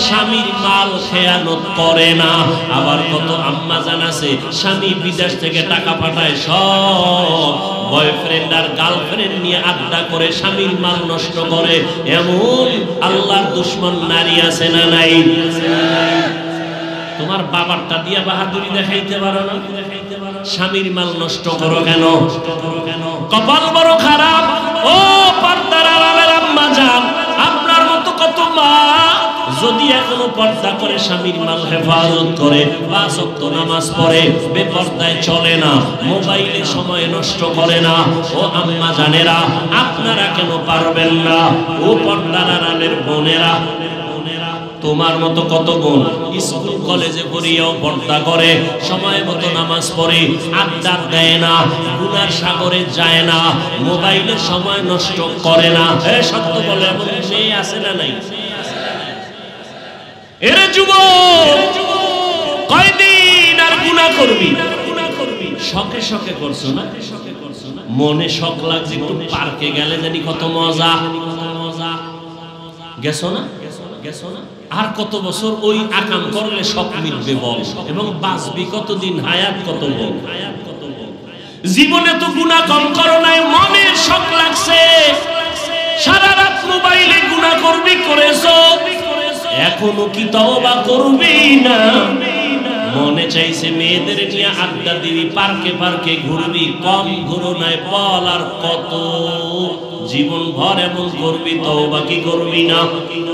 স্বামীর মাল খেয়ানত করে না। আবার কত আম্মা জান আছে স্বামী বিদেশ থেকে টাকা পাঠায়, সব বয়ফ্রেন্ড আর গার্লফ্রেন্ড নিয়ে আড্ডা করে স্বামীর মাল নষ্ট করে। এমন আল্লাহর দুশমন নারী আছে না নাই? তোমার বাবারটা দিয়া বাহাদুরি দেখাইতে পারো না, স্বামীর মাল নষ্ট করো কেন? কপাল বড় খারাপ। ও পর্দার আড়ালের আম্মা জান, আপনার মতো কত মা যদি এখনো পর্দা করে স্বামীর মাল হেফাজত করে, 5 ওয়াক্ত নামাজ পড়ে, বেপর্দায় চলে না, মোবাইলে সময় নষ্ট করে না, ও আম্মা জানেরা আপনারা কেন পারবেন না? ও পর্দার আড়ালের বোনেরা, তোমার মতো কত বোন স্কুল কলেজে পড়িয়াও পর্দা করে, সময় মতো নামাজ পড়ে, আড্ডা দেয় না, গুনার সাগরে যায় না, মোবাইলে সময় নষ্ট করে না। সত্য বলে এমন মেয়ে আছে না নাই? এরে যুবক, কয়দিন আর গুনাহ করবি? শখে শখে করছো না, মনে শখ লাগছে একটু পার্কে গেলে জানি কত মজা। গেছো না? আর কত বছর ওই আকাম করলে শখ মিটবে বল, এবং বাঁচবি কতদিন, হায়াত কত বল? জীবনে তো গুনাহ কম করো নাই, মনে শখ লাগছে, সারা রাত মোবাইলে গুনাহ করবি, করেছো, এখনো কি তওবা করবি না? মনে চাইছে মেয়েদের নিয়ে আড্ডা দিবি, পার্কে পার্কে ঘুরবি, কম ঘুরো নাই, বল আর কত? জীবন ভর এমন করবি, তওবা কি করবি না?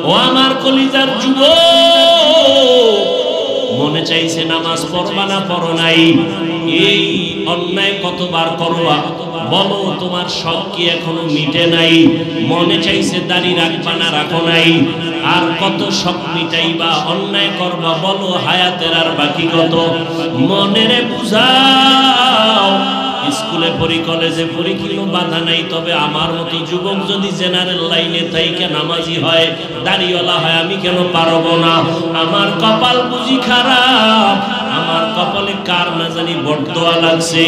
ও আমার কলিজার যুবক, মনে চাইছে নামাজ পড়বা না, পড়ো নাই, এই অন্যায় কতবার করবা, বলো তোমার শখ কি এখনো মিটে নাই? মনে চাইছে দাড়ি রাখবা না, রাখো নাই, আর কত শখ মিটাইবা, অন্যায় করবা, বলো হায়াতের আর বাকি কত? মনেরে বুঝাও, স্কুলে পড়ি, কলেজে পড়ি, কোনো বাধা নাই, তবে আমার মতো যুবক যদি জেনারেল লাইনে থাইকে নামাজি হয়, দাড়িওয়ালা হয়, আমি কেন পারবো না? আমার কপাল বুঝি খারাপ, আমার কপালে কার না জানি বড়দোয়া লাগছে।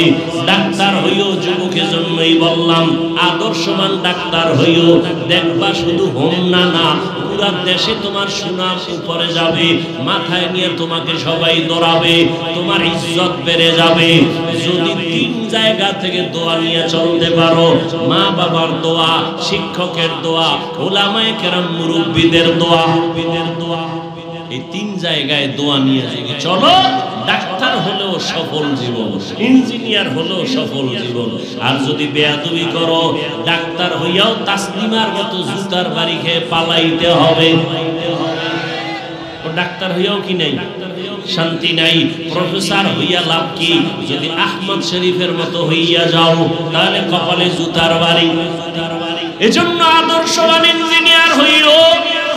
ডাক্তার হইও, যুবকের জন্যই বললাম, আদর্শবান ডাক্তার হইও, দেখবা শুধু হোমনা না, পুরা দেশে তোমার সুনাম উপরে যাবে, মাথায় নিয়ে তোমাকে সবাই দৌড়াবে, তোমার ইজ্জত বেড়ে যাবে। যদি 3 জায়গা থেকে দোয়া নিয়ে চলতে পারো, মা বাবার দোয়া, শিক্ষকের দোয়া, ওলামায়ে কেরাম মুরব্বিদের দোয়া, এই 3 জায়গায় দোয়া নিয়ে যদি চলো, ডাক্তার হলেও সফল জীবন, ইঞ্জিনিয়ার হলেও সফল জীবন। আর যদি বেয়াদবি করো, ডাক্তার হইয়াও তাসলিমার মতো জুতার বাড়ি খেয়ে পালাইতে হবে। ডাক্তার হইয়াও কি নাই শান্তি নাই, প্রফেসর হইয়া লাভ কি? যদি আহমদ শরীফের মতো হইয়া যাও তাহলে কপালে জুতার বাড়ি। এজন্য আদর্শবান ইঞ্জিনিয়ার হইও।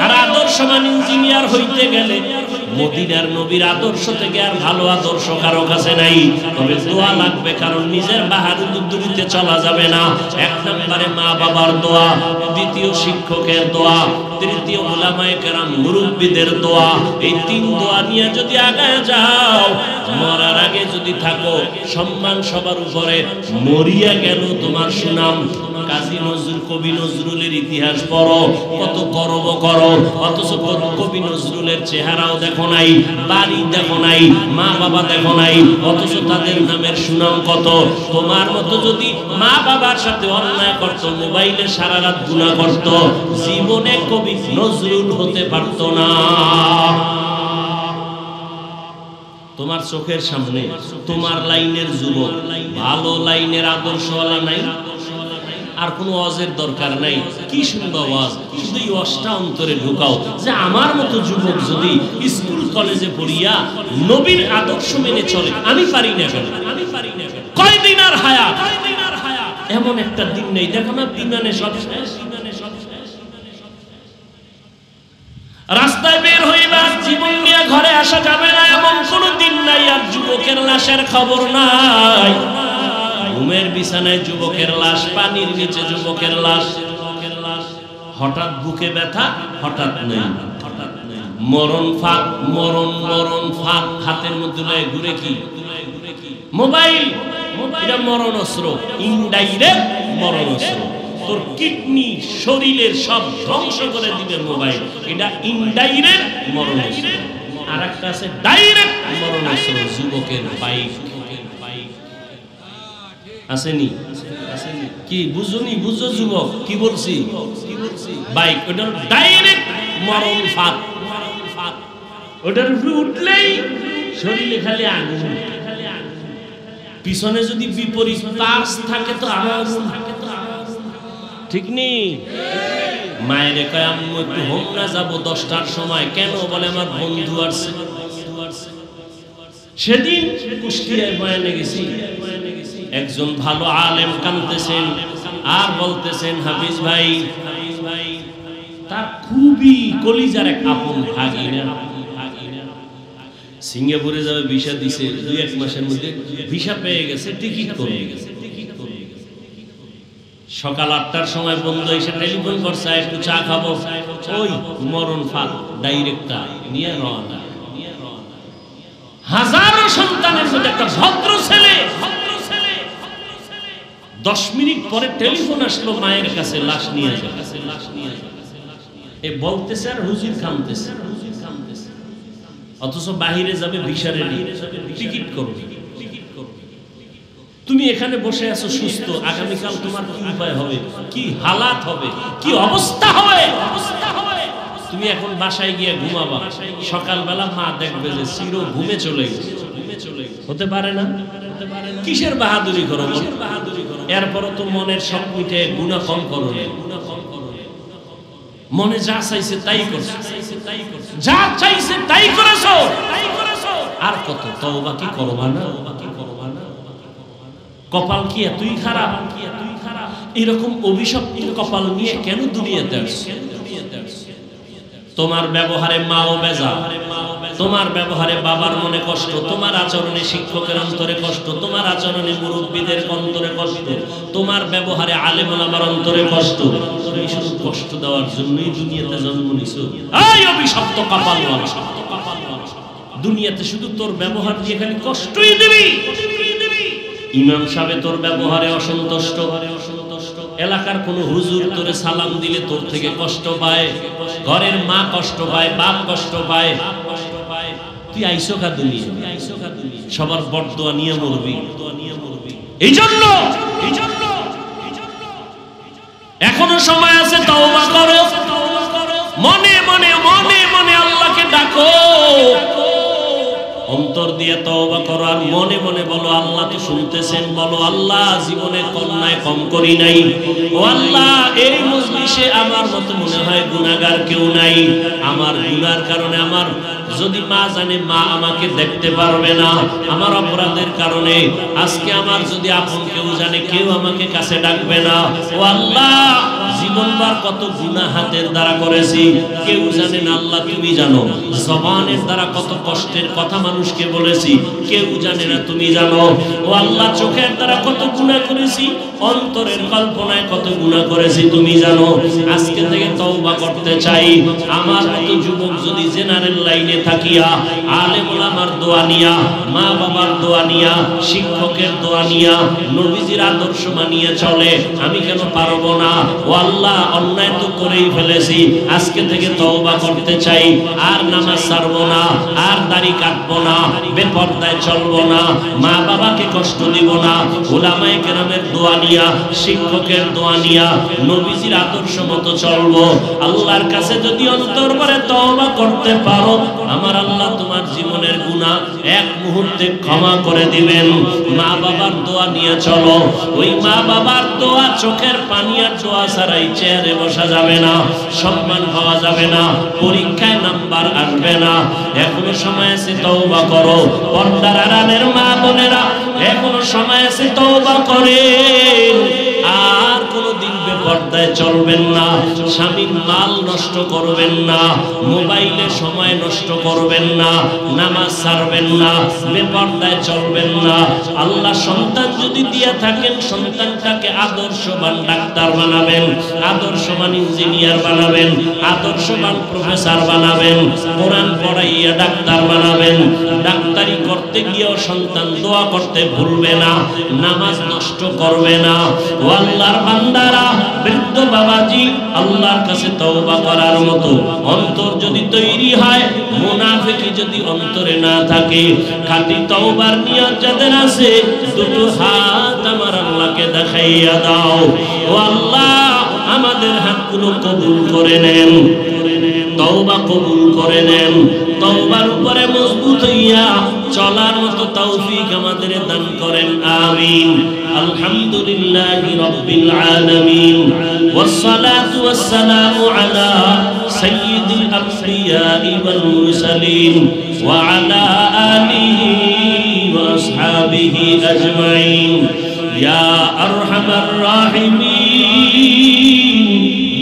আর আদর্শবান ইঞ্জিনিয়ার হইতে গেলে মদিনার নবীর আদর্শ থেকে আর ভালো আদর্শ কারো কাছে নাই। তবে দোয়া লাগবে, কারণ নিজের বাহাদুরিতে চলা যাবে না। এক নম্বরে মা বাবার দোয়া, দ্বিতীয় শিক্ষকের দোয়া, তৃতীয় উলামায়ে কেরাম মুরব্বিদের দোয়া। এই তিন দোয়া নিয়ে যদি আগায় যাও, মরার আগে যদি থাকো সম্মান সবার উপরে, মরিয়া গেল তোমার সুনাম। কাজী নজরুল, কবি নজরুলের ইতিহাস পড়ো, কত গর্ব করো, অথচ কবি নজরুলের চেহারাও দেখো নাই, বাড়ি দেখো নাই, মা বাবা দেখো নাই, অথচ তাদের নামের সুনাম কত। তোমার মতো যদি মা বাবার সাথে অন্যায় করত, মোবাইলে সারা রাত গুনাহ করত, জীবনে কবি নজরুল হতে পারত না। তোমার চোখের সামনে তোমার লাইনের যুবক, ভালো লাইনের আদর্শওয়ালা নাই, আর কোনো ওয়াজের দরকার নাই। কি সুন্দর ওয়াজ, শুধু এই ওয়াজটা অন্তরে ঢুকাও যে আমার মতো যুবক যদি স্কুল কলেজে পড়িয়া নবীর আদর্শ মেনে চলে, আমি পারি না কেন? কয়দিন আর হায়াত, এমন একটা দিন নেই দেখো না বিমানে সব শেষ। রাস্তায় বের হইবা, জীবন নিয়ে ঘরে আসা যাবে না, এমন কোনো দিন নাই আর যুবকের লাশের খবর নাই। ঘুমের বিছানায় যুবকের লাশ, পানির নিচে যুবকের লাশ, হঠাৎ বুকে ব্যথা, হঠাৎ নেই, মরণ ফাঁক, মরণ মরণ ফাঁক, হাতের মধ্যে ঘুরে কি মোবাইল। এটা মরণ অস্ত্র, ইনডাইরেক্ট মরণ অস্ত্র। তোর কিডনি শরীরের সব ধ্বংস করে দিবে মোবাইল, এটা ইনডাইরেক্ট মরণ অস্ত্র। আর একটা আছে ডাইরেক্ট মরণ অস্ত্র, যুবকের বাইক। আসেনি কি বুঝুনি? বুঝো যুবক কি বলছি? বাইক, ওটা ডাইরেক্ট মরণ ফাঁদ। ওটার উপরে উঠলেই শরীরে খালি আগুন, পিছনে যদি বিপরীত পাশ থাকে তো আগুন, ঠিক নেই? মায়ের কয় আম্মু একটু হোমনা যাবো 10টার সময়। কেন? বলে আমার বন্ধু আসছে। সেদিন কুষ্টিয়ায় বয়ানে গেছি, একজন ভালো আলেম কাঁদতেছেন আর বলতেছেন, হাফিজ ভাই, তার খুবই কলিজার এক আপন ভাগিনা সিঙ্গাপুরে যাবে, ভিসা দিছে, 2-1 মাসের মধ্যে ভিসা পেয়ে গেছে, টিকিট করে গেছে। সকাল 8টার সময় বন্ধু এসে টেলিফোন করছে, একটু চা খাবো। ওই মরণ ফাঁদ ডাইরেক্টটা নিয়ে রওনা। হাজারো সন্তানের মধ্যে একটা ভদ্র ছেলে, 10 মিনিট পরে টেলিফোন আসলো মায়ের কাছে, লাশ নিয়ে যাবে। এ বলতেছে আর হুজুর কাঁদতেছে, অথচ বাহিরে যাবে, ভিসা রেডি, টিকিট করবে। তুমি এখানে বসে আছো সুস্থ, আগামীকাল তোমার কি উপায় হবে, কি হালাত হবে, কি অবস্থা হবে? তুমি এখন বাসায় গিয়ে ঘুমাবা, সকালবেলা মা দেখবে যে চির ঘুমে চলে গেছে। হতে পারে না? কিসের বাহাদুরি করো? এরপরও তো মনের সব মিটে, গুনাহ কম করো, মনে যা চাইছে তাই করছো, যা চাইছে তাই করেছো, আর কত তওবা কি করবা না? কপাল কি এতই খারাপ? এরকম অভিশপ্ত কপাল নিয়ে কেন দুনিয়াতে আসছো? তোমার ব্যবহারে মাও বেজা, তোমার ব্যবহারে বাবার মনে কষ্ট, তোমার আচরণে শিক্ষকের অন্তরে কষ্ট, তোমার আচরণে মুরব্বীদের অন্তরে কষ্ট, তোমার ব্যবহারে আলেম ওলামার অন্তরে কষ্ট। তুমি শুধু কষ্ট দেওয়ার জন্যই দুনিয়াতে জন্ম নিছো। এই অভিশপ্ত কপালওয়ালা, দুনিয়াতে শুধু তোর ব্যবহার দিয়ে খালি কষ্টই দিবি। ইমাম সাহেব তোর ব্যবহারে অসন্তুষ্ট, এলাকার কোন হুজুর তোরে সালাম দিলে তোর থেকে কষ্ট পায়, ঘরের মা কষ্ট পায়, বাপ কষ্ট পায়। তুই আইসো কা দুনিয়া, সবার বরদোয়া নিয়ে মরবি। এই জন্য এখনো সময় আছে, তওবা করো, মনে মনে মনে মনে আল্লাহকে ডাকো, অন্তর দিয়ে তওবা করো, আর মনে মনে বলো আল্লাহ তো শুনতেছেন। বলো আল্লাহ, জীবনে কন্যায় কম করি নাই, ও আল্লাহ এই মজলিসে আমার মতো মনে হয় গুনাহগার কেউ নাই, আমার গুনার কারণে আমার যদি মা জানে মা আমাকে দেখতে পারবে না আমার অপরাধের কারণে, আজকে আমার যদি আপন কেউ জানে কেউ আমাকে কাছে ডাকবে না। ও আল্লাহ, জীবনবার কত গুনাহ হাতের দ্বারা করেছি, কেউ জানে না, আল্লাহ তুমি জানো। জবানের দ্বারা কত কষ্টের কথা মানুষকে বলেছি, কেউ জানে না, তুমি জানো। ও আল্লাহ, চোখের দ্বারা কত গুনাহ করেছি, অন্তরের কল্পনায় কত গুনাহ করেছি, তুমি জানো। আজকে থেকে তওবা করতে চাই। আমার মতো যুবক যদি জেনারেল লাইনে থাকিয়া আলেম ওলামার দোয়া নিয়া, মা বাবার দোয়া নিয়া, শিক্ষকের দোয়া নিয়া, নবীজির আদর্শ মানিয়ে চলে, আমি কেন পারবো না? ও আল্লাহ, অন্যায় তো করেই ফেলেছি, আজকে থেকে তওবা করতে চাই। আর নামাজ ছাড়বো না, আর দাড়ি কাটবো না, বেপরদায় চলবো না, মা বাবাকে কষ্ট দিব না। উলামায়ে কেরামের দোয়া নিয়া, শিক্ষকের দোয়া নিয়া, নবীজির আদর্শ মতো চলবো। আল্লাহর কাছে যদি অন্তর করে তওবা করতে পারো, আমার আল্লাহ তোমার জীবনের গুনাহ এক মুহূর্তে ক্ষমা করে দিবেন। মা বাবার দোয়া নিয়ে চলো। ওই মা বাবার দোয়া, চোখের পানি আর দোয়া ছাড়াই চেয়ারে বসা যাবে না, সম্মান পাওয়া যাবে না, পরীক্ষায় নাম্বার আসবে না। এখনো সময় আছে, তওবা করো। পর্দার আড়ালের মা বোনেরা, এখনো সময় আছে, তওবা করেন। আর কোনদিন বেপরদায় চলবেন না, স্বামীর মাল নষ্ট করবেন না, মোবাইলে সময় নষ্ট করবেন না, নামাজ ছাড়বেন না, বেপরদায় চলবেন না। আল্লাহ সন্তান যদি দিয়ে থাকেন, সন্তানটাকে আদর্শবান ডাক্তার বানাবেন, আদর্শবান ইঞ্জিনিয়ার বানাবেন, আদর্শবান প্রফেসর বানাবেন, কোরআন পড়াইয়া ডাক্তার বানাবেন। ডাক্তারি করতে গিয়েও সন্তান দোয়া করতে ভুলবে না, নামাজ নষ্ট করবে না। ও আল্লাহর বান্দারা, বৃদ্ধ বাবাজি, আল্লাহর কাছে তওবা করার মতো অন্তর যদি তৈরি হয়, মুনাফিকি যদি অন্তরে না থাকে, খাঁটি তওবার নিয়ত যাদের আছে, দুটো হাত আমার আল্লাহকে দেখাইয়া দাও। ও আল্লাহ, আমাদের হাতগুলো কবুল করে নেন, তওবা কবুল করে নেন। তওবার উপরে মজবুত হইয়া চলার মতো তৌফিক আমাদের দান করেন, আমিন। আলহামদুলিল্লাহি রাব্বিল আলামিন, ওয়াসসালাতু ওয়াসসালামু আলা সাইয়্যিদিল আমবিয়া'i ওয়াল মুরসালিন ওয়া আলা আলিহি ওয়া আসহাবিহি আজমাইন। ইয়া আরহামার রাহিমিন,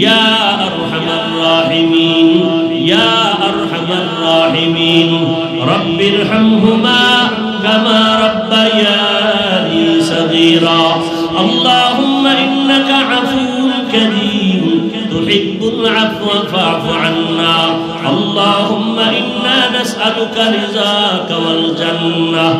ইয়া আরহামার রাহিমিন, ইয়া আরহামার রাহিমিন। রব্বিরহামহুমা কামা রাব্বায়ানি সগীরা। আল্লাহুম্মা ইন্নাকা আফুউন কারীম তুহিব্বুল আফওয়া ফা'ফু আন্না। আল্লাহুম্মা ইন্না নাসআলুকা রিযাকা ওয়াল জান্নাহ।